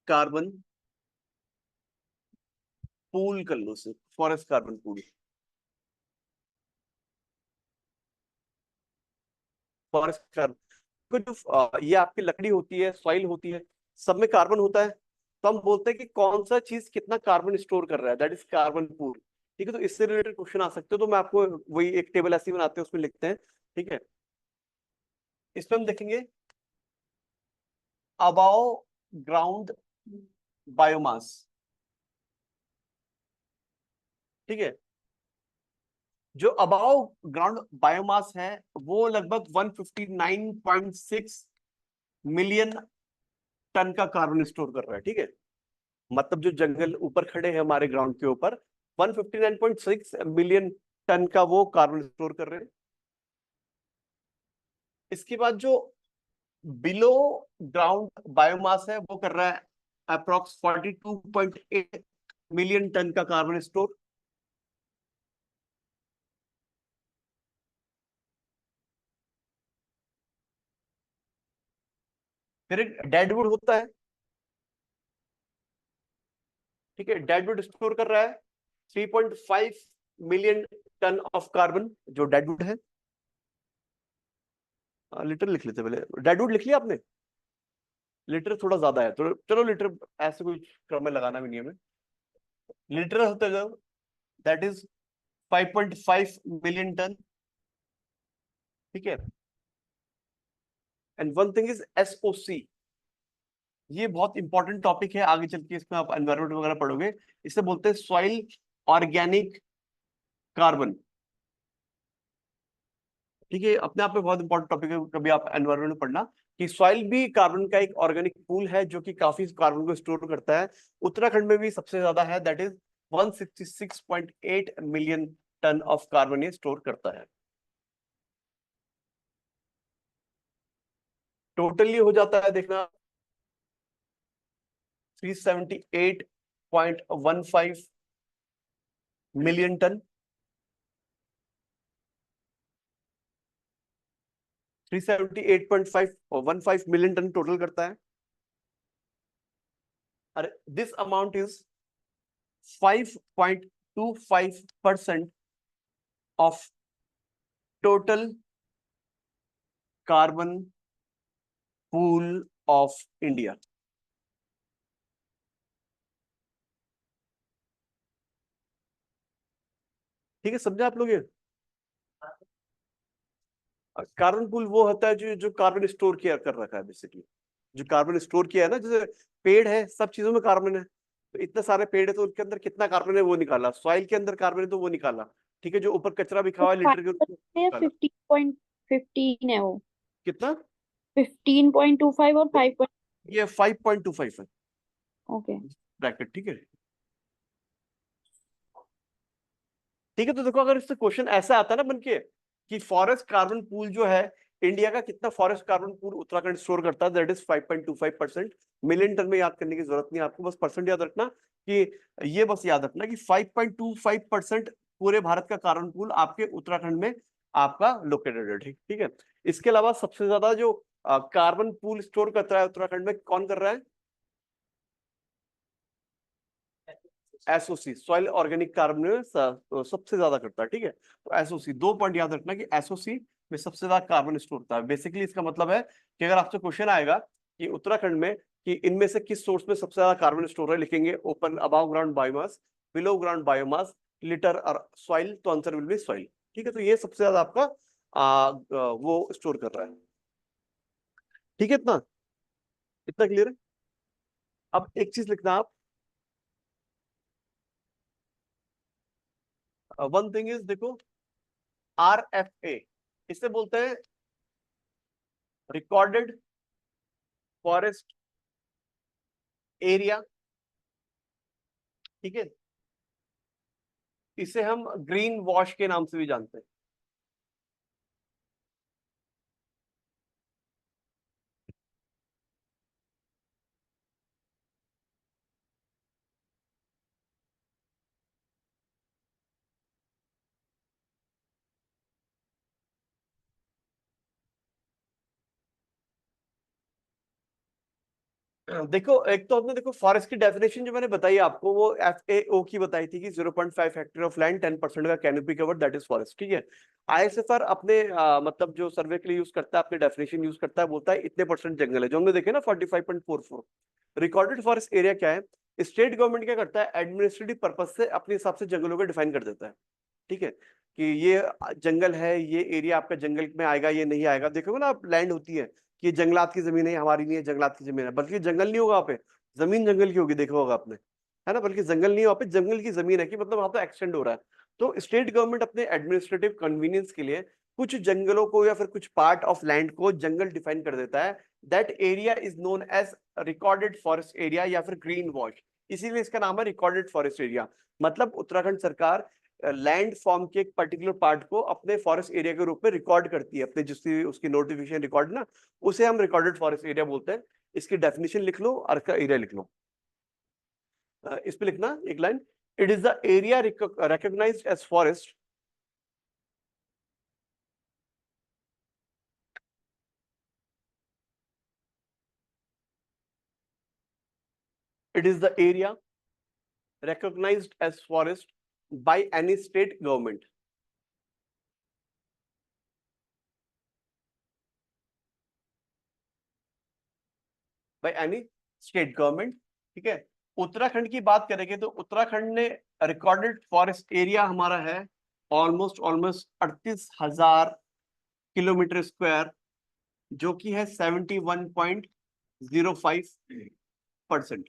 carbon pool कर लो, सिर्फ forest carbon pool. Forest carbon को जो ये आपकी लकड़ी होती है, सॉइल होती है, सब में कार्बन होता है। तो हम बोलते हैं कि कौन सा चीज कितना कार्बन स्टोर कर रहा है, दैट इज कार्बन पूल। ठीक है, तो इससे रिलेटेड क्वेश्चन आ सकते हो, तो मैं आपको वही एक टेबल ऐसी बनाते हैं, उसमें लिखते हैं। ठीक है, इसमें हम देखेंगे अबाव ग्राउंड बायोमास। ठीक है, जो अबाव ग्राउंड बायोमास है वो लगभग 159.6 मिलियन टन का कार्बन स्टोर कर रहा है। ठीक है, मतलब जो जंगल ऊपर खड़े हैं हमारे ग्राउंड के ऊपर, 159.6 मिलियन टन का वो कार्बन स्टोर कर रहे हैं। इसके बाद जो बिलो ग्राउंड बायोमास है वो कर रहा है अप्रोक्स 42.8 मिलियन टन का कार्बन स्टोर। फिर एक डेडवुड होता है। ठीक है, डेडवुड स्टोर कर रहा है 3.5 मिलियन टन ऑफ कार्बन, जो डेडवुड है। लीटर लिख लेते पहले, डेडवुड लिख लिया आपने? लीटर थोड़ा ज्यादा है तो चलो लीटर, ऐसे कोई क्रम में लगाना भी नहीं है हमें। लीटर होता है दैट इज 5.5 मिलियन टन। ठीक है, and one thing is SOC. ये बहुत इंपॉर्टेंट टॉपिक है, आगे चल के इसमें आप एनवायरमेंट वगैरह पढ़ोगे। इसे बोलते हैं सॉइल ऑर्गेनिक कार्बन। ठीक है, अपने आप में बहुत इंपॉर्टेंट टॉपिक है, कभी आप एनवायरमेंट में पढ़ना कि सॉइल भी कार्बन का एक ऑर्गेनिक पूल है जो कि काफी कार्बन को स्टोर करता है। उत्तराखंड में भी सबसे ज्यादा है, that is 166.8 million ton of carbon ये स्टोर करता है। टोटली हो जाता है देखना 378.15 million ton. 378.515 million ton total करता है। अरे this amount is 5.25% of total carbon pool of India. ठीक है, समझे आप लोग ये? कार्बन पूल वो होता है जो जो कार्बन स्टोर किया कर रखा है बेसिकली, जो कार्बन स्टोर किया है ना, जैसे पेड़ है, सब चीजों में कार्बन है, तो इतने सारे पेड़ है तो उनके अंदर कितना कार्बन है वो निकाला, सॉइल के अंदर कार्बन है तो वो निकाला। ठीक है, जो ऊपर कचरा बिखा तो हुआ है लीटर के रूप में या निकाला। 15.15 है वो। कितना? 15.25 और 5 ये 5.25 है ओके। ब्रैकेट। ठीक है, ठीक है, तो देखो अगर इससे क्वेश्चन ऐसा आता है ना बनके कि फॉरेस्ट कार्बन पूल जो है इंडिया का, कितना forest carbon pool Uttarakhand store करता है, दैट इज 5.25%। मिलियन टन में याद करने की जरूरत नहीं है आपको, बस परसेंट याद रखना कि ये बस याद रखना कि 5.25% पूरे भारत का कार्बन पूल आपके उत्तराखंड में आपका लोकेटेड है। ठीक ठीक है, इसके अलावा सबसे ज्यादा जो कार्बन पूल स्टोर करता है उत्तराखंड में, कौन कर रहा है? एसओसी, सॉइल ऑर्गेनिक कार्बन में सबसे ज्यादा करता है। ठीक है, तो एसओसी, दो पॉइंट याद रखना कि एसओसी में सबसे ज्यादा कार्बन स्टोर होता है। बेसिकली इसका मतलब है कि अगर आपसे क्वेश्चन आएगा कि उत्तराखंड में कि इनमें से किस सोर्स में सबसे ज्यादा कार्बन स्टोर है, लिखेंगे open above ground biomass, below ground biomass, litre और सॉइल, तो आंसर विल बी सॉइल। ठीक है, तो ये सबसे ज्यादा आपका वो स्टोर कर रहा है। ठीक है, इतना इतना क्लियर है? अब एक चीज लिखना आप, वन थिंग इज, देखो RFA, इसे बोलते हैं रिकॉर्डेड फॉरेस्ट एरिया। ठीक है, इसे हम ग्रीन वॉश के नाम से भी जानते हैं। देखो, एक तो आपने देखो फॉरेस्ट की डेफिनेशन जो मैंने बताई आपको, वो FAO की बताई थी कि 0.5 हेक्टेयर ऑफ लैंड, 10% का canopy cover, that is forest. ठीक है। ISFR अपने मतलब जो सर्वे के लिए यूज करता है, अपने डेफिनेशन यूज करता है, बोलता है इतने परसेंट जंगल है, जो हमने देखे ना 45.44। रिकॉर्डेड फॉरेस्ट एरिया क्या है? स्टेट गवर्नमेंट क्या करता है, एडमिनिस्ट्रेटिव पर्पज से अपने हिसाब से जंगलों को डिफाइन कर देता है। ठीक है, कि ये जंगल है, ये एरिया आपका जंगल में आएगा, ये नहीं आएगा। देखोगे ना आप, लैंड होती है कि ये जंगलात की जमीन है, हमारी नहीं है, जंगलात की जमीन है, बल्कि जंगल नहीं होगा वहाँ पे, जमीन जंगल की होगी, देखा होगा आपने, है ना, बल्कि जंगल नहीं है वहाँ पे, जंगल की जमीन है, कि मतलब वहाँ पे एक्सटेंड हो रहा है। तो स्टेट गवर्नमेंट अपने एडमिनिस्ट्रेटिव कन्वीनियंस के लिए कुछ जंगलों को या फिर कुछ पार्ट ऑफ लैंड को जंगल डिफाइन कर देता है। That area is known as recorded forest area या फिर ग्रीन वॉश। इसीलिए इसका नाम है रिकॉर्डेड फॉरेस्ट एरिया। मतलब उत्तराखंड सरकार लैंड फॉर्म के एक पर्टिकुलर पार्ट को अपने फॉरेस्ट एरिया के रूप में रिकॉर्ड करती है, अपने जिसकी उसकी नोटिफिकेशन रिकॉर्ड ना, उसे हम रिकॉर्डेड फॉरेस्ट एरिया बोलते हैं। इसकी डेफिनेशन लिख लो और इसका एरिया लिख लो। इस पे लिखना एक line, it is the area recognised as forest, it is the area recognized as forest by any state government, by any state government। ठीक है। उत्तराखंड की बात करेंगे तो उत्तराखंड ने रिकॉर्डेड फॉरेस्ट एरिया हमारा है ऑलमोस्ट ऑलमोस्ट 38,000 किलोमीटर स्क्वायर, जो कि है 71.05%।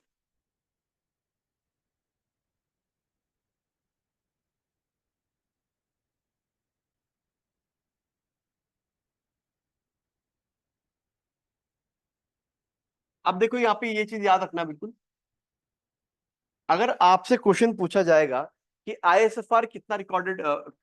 अब देखो यहाँ पे ये चीज याद रखना बिल्कुल, अगर आपसे क्वेश्चन पूछा जाएगा कि ISFR कितना रिकॉर्डेड,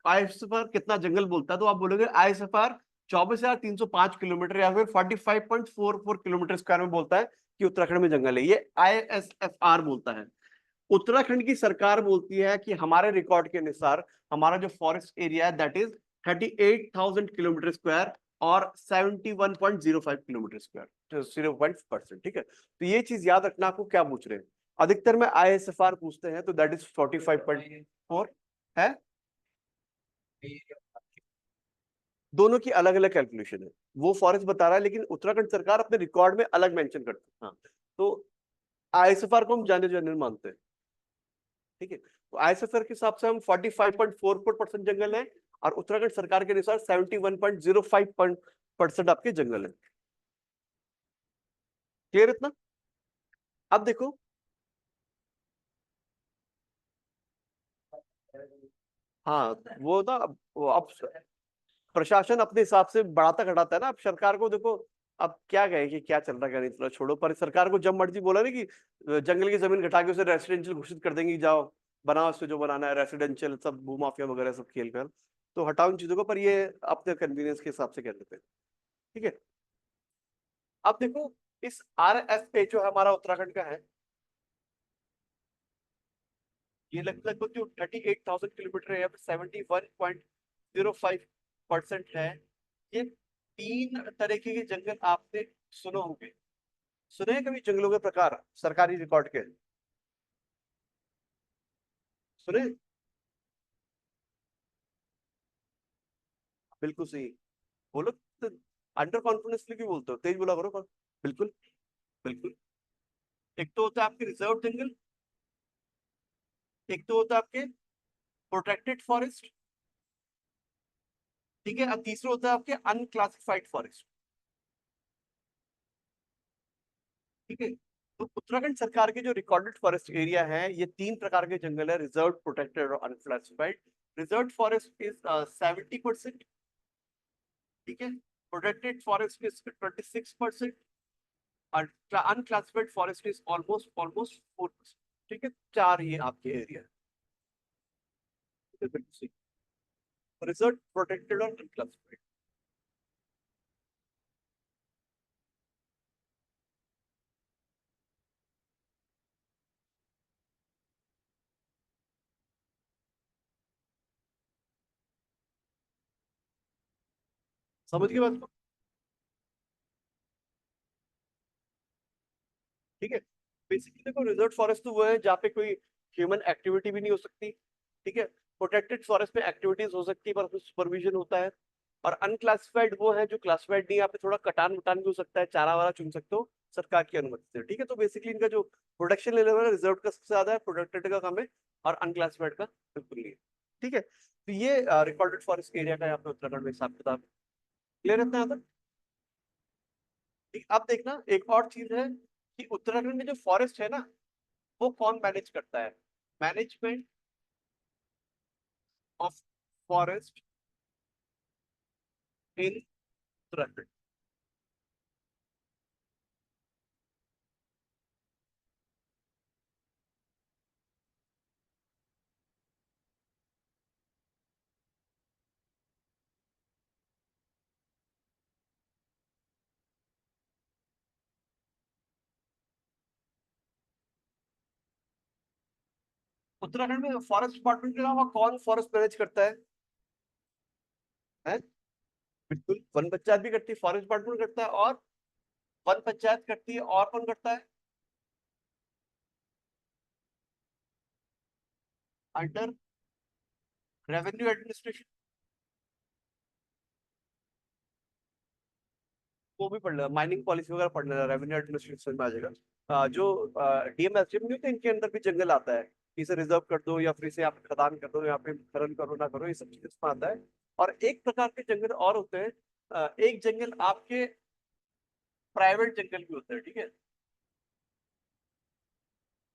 ISFR कितना जंगल बोलता है, तो आप बोलोगे ISFR 24,305 किलोमीटर या फिर 45.44 किलोमीटर स्क्वायर में बोलता है कि उत्तराखंड में जंगल है। ये ISFR बोलता है। उत्तराखंड की सरकार बोलती है कि हमारे रिकॉर्ड के अनुसार हमारा जो फॉरेस्ट एरिया है दैट इज 38,000 किलोमीटर स्क्वायर और 71.05 किलोमीटर स्क्वायर, 0.% ठीक है। तो ये चीज याद रखना, आपको क्या पूछ रहे हैं, अधिकतर में ISFR पूछते हैं, तो दैट इज 45.4 है। दोनों की अलग अलग कैलकुलेशन है, वो फॉरेस्ट बता रहा है, लेकिन उत्तराखंड सरकार अपने रिकॉर्ड में अलग मेंशन करती है। हाँ, तो ISFR को हम जाने जाने मानते हैं। ठीक है, तो ISFR के हिसाब से हम 45.44% जंगल है, और उत्तराखंड सरकार के अनुसार 71.05% आपके जंगल है। क्लियर इतना? अब देखो, हाँ वो ना, वो अब प्रशासन अपने हिसाब से बढ़ाता घटाता है ना। अब सरकार को देखो, अब क्या कहे कि क्या चल रहा है, क्या नहीं चल रहा, छोड़ो। पर सरकार को जब मर्जी बोला ना कि जंगल की जमीन घटा के उसे रेसिडेंशियल घोषित कर देंगे, जाओ बनाओ उससे जो बनाना है, रेसिडेंशियल सब भूमाफिया वगैरह सब खेल कर, तो हटाओ इन चीजों को, पर ये अपने कन्वीनियंस के हिसाब से कर देते हैं। ठीक है। अब देखो, इस RFA जो है हमारा उत्तराखंड का है, ये लगभग जो 38,000 किलोमीटर है, 71.05% है। ये तीन तरीके के जंगल आपने सुने होंगे। सुने हैं कभी जंगलों के प्रकार सरकारी रिकॉर्ड के? सुने? बिल्कुल सही। बोलो तो, अंडर कॉन्फिडेंसली क्यों बोलते हो, तेज बोला करो। बिल्कुल, बिल्कुल। एक तो होता है आपके रिजर्व जंगल, एक तो होता है आपके प्रोटेक्टेड फॉरेस्ट, ठीक है, और तीसरा होता है आपके अनक्लासिफाइड फॉरेस्ट। ठीक है। तो उत्तराखंड सरकार के जो रिकॉर्डेड फॉरेस्ट एरिया है, ये तीन प्रकार के जंगल है, रिजर्व, प्रोटेक्टेड और अनक्लासिफाइड। Reserve forest is 70%। ठीक है। प्रोटेक्टेड फॉरेस्ट इज 26%, और unclassified forest is almost almost 4%। ठीक है, चार ये आपके एरिया है, रिजर्व, प्रोटेक्टेड और अनक्लासिफाइड। समझ गए बात को? ठीक है। बेसिकली देखो रिजर्व फॉरेस्ट तो वो है जहाँ पे कोई ह्यूमन एक्टिविटी भी नहीं हो सकती, ठीक है। प्रोटेक्टेड फॉरेस्ट में एक्टिविटीज हो सकती है पर उसमें सुपरविजन होता है। और अनक्लासिफाइड वो है जो क्लासिफाइड नहीं है, यहाँ पे थोड़ा कटान वटान भी हो सकता है, चारा वारा चुन सकते हो सरकार की अनुमति से, ठीक है। तो बेसिकली इनका जो प्रोडक्शन लेवल है रिजर्व का सबसे ज्यादा है, प्रोटेक्टेड का कम है, और अनक्लासिफाइड का बिल्कुल नहीं है, ठीक है। तो ये रिकॉर्डेड फॉरेस्ट एरिया का यहाँ पे उत्तराखंड में हिसाब किताब क्लियर रहता है। अब देखना एक और चीज है कि उत्तराखंड में जो फॉरेस्ट है ना वो कौन मैनेज करता है। Management of forest in Uttarakhand. Uttarakhand में फॉरेस्ट डिपार्टमेंट के अलावा कौन फॉरेस्ट मैनेज करता है? बिल्कुल वन पंचायत भी करती है, फॉरेस्ट डिपार्टमेंट करता है, और वन पंचायत करती है, और कौन करता है अंडर रेवेन्यू एडमिनिस्ट्रेशन। वो भी पढ़ लेना, माइनिंग पॉलिसी वगैरह पढ़ लेना, रेवेन्यू एडमिनिस्ट्रेशन में आ जाएगा। जो डीएम एसडीएम नहीं होते इनके अंदर भी जंगल आता है कि इसे रिजर्व कर दो या फिर इसे आप खदान कर दो, यहाँ पे खनन करो ना करो, ये सब चीजें इसमें आता है। और एक प्रकार के जंगल और होते हैं, एक जंगल आपके प्राइवेट जंगल भी होते हैं, ठीक है।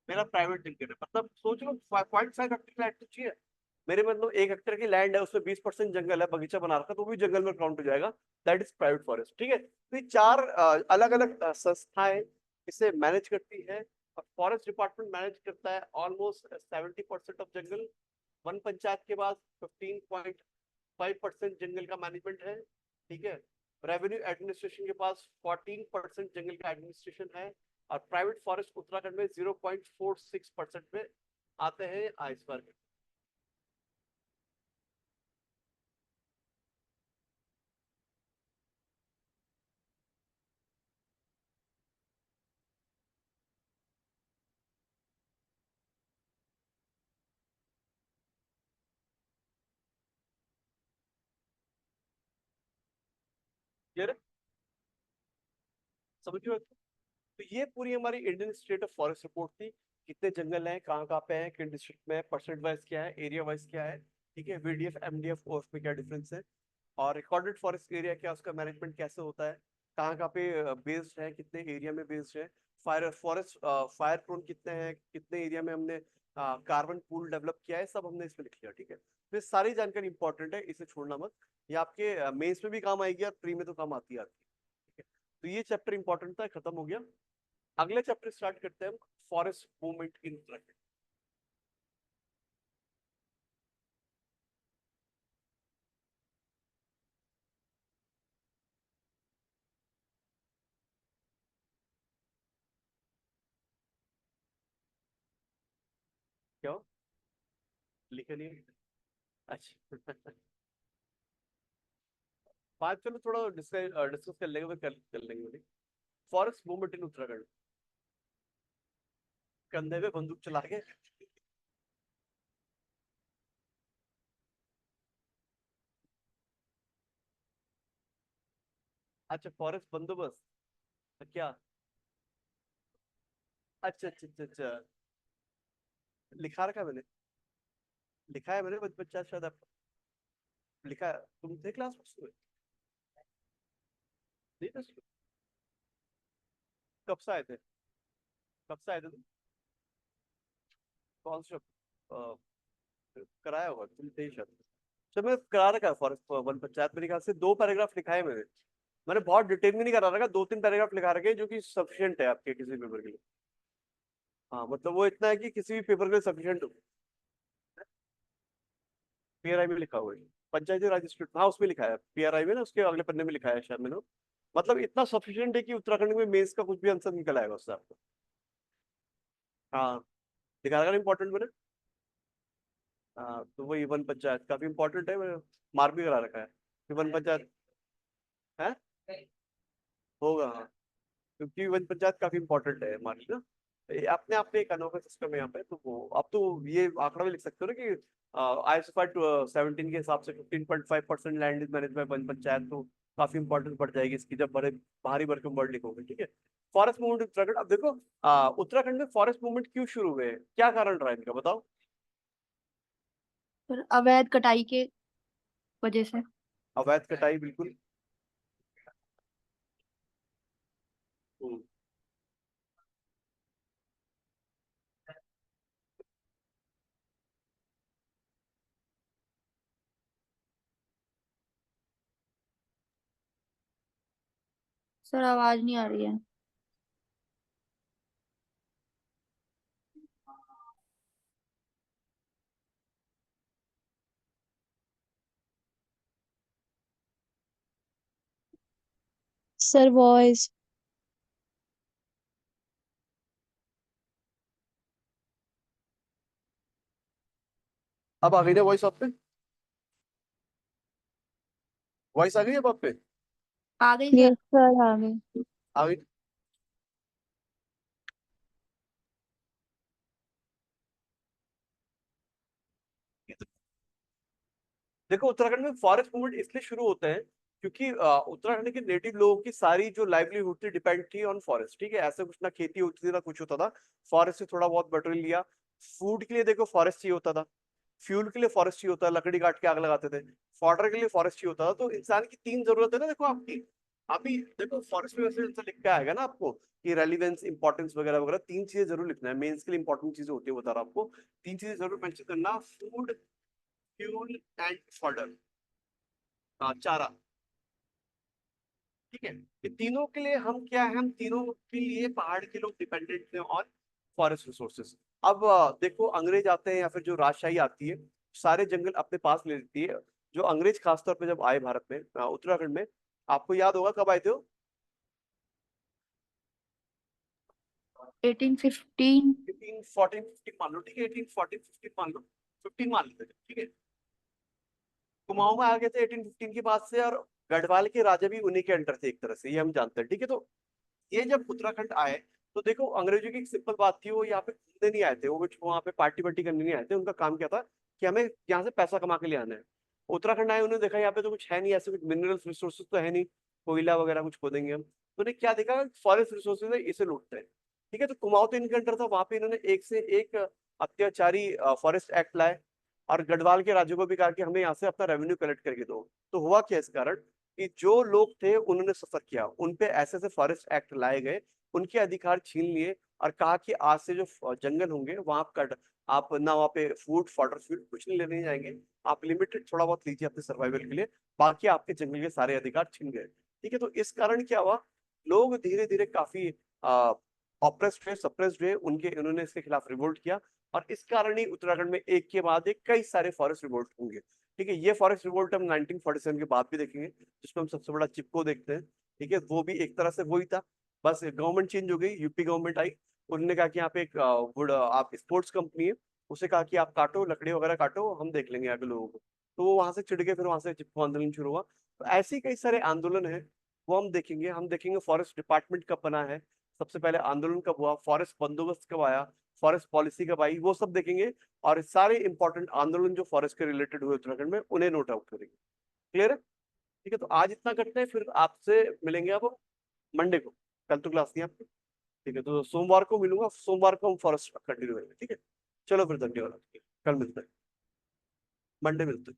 मेरा प्राइवेट जंगल है, मतलब सोच लो 5.5 हेक्टेयर लैंड तो चाहिए मेरे, मतलब 1 हेक्टेयर की लैंड है उसमें 20% जंगल है, बगीचा बना रखा तो वो भी जंगल में काउंट हो जाएगा। दैट इज प्राइवेट फॉरेस्ट, ठीक है। तो ये चार अलग अलग संस्थाएं इसे मैनेज करती है। और फॉरेस्ट डिपार्टमेंट मैनेज करता है almost 70% of jungle. One panchayat के पास 15.5% जंगल का मैनेजमेंट है, ठीक है। रेवेन्यू एडमिनिस्ट्रेशन के पास 14% जंगल का एडमिनिस्ट्रेशन है। और प्राइवेट फॉरेस्ट उत्तराखंड में 0.46% में आते हैं इस बार। क्लियर है, समझ रहे हो? तो ये पूरी हमारी Indian state of forest report थी। कितने जंगल हैं, कहाँ कहाँ पे हैं, किन डिस्ट्रिक्ट में, परसेंट वाइज क्या है, एरिया वाइज क्या है, ठीक है, वीडीएफ एमडीएफ ओएफ में क्या डिफरेंस है, और रिकॉर्डेड फॉरेस्ट एरिया क्या, उसका मैनेजमेंट कैसे होता है, कहाँ कहाँ पे बेस्ड है, कितने एरिया में बेस्ड है, फायर फॉरेस्ट फायर प्रोन कितने हैं, कितने एरिया में हमने कार्बन पूल डेवलप किया है, सब हमने इसमें लिख लिया, ठीक है। तो ये सारी जानकारी इंपॉर्टेंट है, इसे छोड़ना मत। ये आपके मेंस में भी काम आएगी और प्री में तो काम आती है आपकी, ठीक है। तो ये चैप्टर इंपॉर्टेंट था, खत्म हो गया। अगले चैप्टर स्टार्ट करते हैं हम, फॉरेस्ट मूवमेंट इन उत्तराखंड। क्या हो? लिखे नहीं है? अच्छा बात चलो थोड़ा डिस्कस डिस्कस कर लेंगे, कर लेंगे। फॉरेस्ट मूवमेंट इन उत्तराखंड, कंधे पे बंदूक चला के। अच्छा फॉरेस्ट बंदोबस्त, क्या? अच्छा अच्छा अच्छा अच्छा, लिखा रखा है मैंने, लिखा है मैंने बच्चा शायद आपको लिखा है। तुम थे क्लास में? नहीं था? कब से आए थे? कब से आए थे तुम? कौन सा कराया होगा तुम थे शायद। तो मैं करा रखा है फॉरेस्ट वन पंचायत, मेरे ख्याल से 2 पैराग्राफ लिखा है मैंने। मैंने बहुत डिटेल में नहीं करा रखा, 2-3 पैराग्राफ लिखा रखे हैं जो कि सफिशियंट है आपके किसी पेपर के लिए। हाँ मतलब वो इतना है कि किसी भी पेपर के लिए सफिशियंट। पीआरआई में लिखा हुआ है, पंचायती राज इंस्टीट्यूट, हाँ उसमें लिखा है पीआरआई में ना, उसके अगले पन्ने में लिखा है शायद मैंने। मतलब इतना सफिशियंट है कि उत्तराखंड में मेंस का कुछ भी आंसर निकल आएगा उससे आपको। हाँ लिखा रखा इंपॉर्टेंट मैंने। हाँ तो वही वन पंचायत काफी इंपॉर्टेंट है, मैंने मार्क भी करा रखा है कि वन पंचायत है, होगा हाँ। क्योंकि वन पंचायत काफी इंपॉर्टेंट है हमारे लिए ना। अपने आप में एक अनोखा सिस्टम है यहाँ पे। तो वो अब तो ये आंकड़ा भी लिख सकते हो ना कि ISO 17 के हिसाब से 15.5% land is manage by one panchayat. तो काफी इंपॉर्टेंस बढ़ जाएगी इसकी जब बड़े भारी भरकम वर्ड लिखोगे, ठीक है। फॉरेस्ट मूवमेंट उत्तराखंड, अब देखो उत्तराखंड में फॉरेस्ट मूवमेंट क्यों शुरू हुए, क्या कारण रहा इनका, बताओ। पर अवैध कटाई के वजह से। अवैध कटाई, बिल्कुल। हम्म। सर आवाज नहीं आ रही है। Sir voice. अब आ गई ना वॉइस आप पे, वॉइस आ गई अब आप पे, आ गई यस सर। सर आ गए। आ गई। देखो उत्तराखंड में फॉरेस्ट मूवमेंट इसलिए शुरू होते हैं क्योंकि उत्तराखंड के नेटिव लोगों की सारी जो लाइवलीहुड थी डिपेंड थी ऑन फॉरेस्ट, ठीक है। ऐसे कुछ ना खेती होती थी ना कुछ होता था, फॉरेस्ट से थोड़ा बहुत मटेरियल लिया। फूड के लिए देखो फॉरेस्ट चाहिए होता था, फ्यूल के लिए फॉरेस्ट चाहिए होता है, लकड़ी काट के आग लगाते थे। फॉडर के लिए फॉरेस्ट चाहिए होता था। तो इंसान की तीन जरूरत है ना, देखो आपकी। अभी देखो फॉरेस्ट में वैसे ऐसा लिख के आएगा ना आपको कि रेलिवेंस, इंपॉर्टेंस वगैरह वगैरह, तीन चीजें जरूर लिखना है। मेंस के लिए इंपॉर्टेंट चीजें होती है, बता रहा हूं आपको। तीन चीजें जरूर मेंशन करना, फूड, फ्यूल एंड फॉडर, चारा, ठीक है। ये तीनों के लिए हम क्या है, हम तीनों के लिए पहाड़ के लोग डिपेंडेंट हैं ऑन फॉरेस्ट रिसोर्सेज। अब देखो अंग्रेज आते हैं या फिर जो राजशाही आती है, सारे जंगल अपने पास ले लेती है। जो अंग्रेज खासतौर पे जब आए भारत में, उत्तराखंड में, आपको याद होगा कब आए थे वो? 1815। 1814 15 मान लो, ठीक है, 1814 15 मान लो, 15 मान लेते हैं, ठीक है। कुमाऊं में आ गए थे 1815 के बाद से, और गढ़वाल के राजा भी उन्हीं के अंडर थे एक तरह से, ये हम जानते हैं, ठीक है। तो ये जब उत्तराखंड आए तो देखो अंग्रेजों की एक सिंपल बात थी, वो यहाँ पे घूमने नहीं आए थे, वो कुछ वहाँ पे पार्टी वार्टी करने नहीं आए थे। उनका काम क्या था कि हमें यहाँ से पैसा कमा के ले आना है। उत्तराखंड आए, उन्होंने देखा यहाँ पे तो कुछ है नहीं, ऐसे कुछ मिनरल्स रिसोर्सेज तो है नहीं, कोयला वगैरह कुछ खोदेंगे हम। तो उन्हें क्या देखा, फॉरेस्ट रिसोर्सेज है, इसे लूटते हैं, ठीक है। तो कुमाऊं तो इनके अंडर था, वहां पे इन्होंने एक से एक अत्याचारी फॉरेस्ट एक्ट लाए, और गढ़वाल के राज्यों को भी कहा कि हमें यहाँ से अपना रेवेन्यू कलेक्ट करके दो। तो हुआ क्या इस कारण कि जो लोग थे उन्होंने सफर किया, उन पे ऐसे ऐसे फॉरेस्ट एक्ट लाए गए, उनके अधिकार छीन लिए, और कहा कि आज से जो जंगल होंगे वहां कट, आप ना वहाँ पे फूड फॉडर फ्यूल कुछ नहीं लेने जाएंगे, आप लिमिटेड थोड़ा बहुत लीजिए अपने सर्वाइवल के लिए, बाकी आपके जंगल के सारे अधिकार छीन गए, ठीक है। तो इस कारण क्या हुआ, लोग धीरे धीरे काफी ऑप्रेस्ड हुए, सप्रेस्ड हुए, उनके उन्होंने इसके खिलाफ रिवोल्ट किया। और इस कारण ही उत्तराखंड में एक के बाद एक कई सारे फॉरेस्ट रिवोल्ट होंगे, ठीक है। ये फॉरेस्ट रिवोल्ट हम 1947 के बाद भी देखेंगे, जिसमें हम सबसे बड़ा चिपको देखते हैं, ठीक है। वो भी एक तरह से वही था, बस गवर्नमेंट चेंज हो गई, यूपी गवर्नमेंट आई, उन्होंने कहा कि यहाँ पे एक वुड आप स्पोर्ट्स कंपनी है, उसे कहा कि आप काटो लकड़ी वगैरह काटो, हम देख लेंगे आगे लोगों को। तो वो वहां से चिढ़ गए, फिर वहां से चिपको आंदोलन शुरू हुआ। तो ऐसे ही कई सारे आंदोलन हैं, वो हम देखेंगे। हम देखेंगे फॉरेस्ट डिपार्टमेंट कब बना है, सबसे पहले आंदोलन कब हुआ, फॉरेस्ट बंदोबस्त कब आया, फॉरेस्ट पॉलिसी कब आई, वो सब देखेंगे। और सारे इंपॉर्टेंट आंदोलन जो फॉरेस्ट के रिलेटेड हुए उत्तराखंड में, उन्हें नोट आउट करेंगे। क्लियर है, ठीक है। तो आज इतना करते हैं, फिर आपसे मिलेंगे अब मंडे को, कल तो क्लास नहीं है आपकी, ठीक है। तो सोमवार को मिलूंगा, सोमवार को हम फॉरेस्ट कंटिन्यू करेंगे, ठीक है। चलो फिर, धन्यवाद, कल मिलते हैं, मंडे मिलते हैं।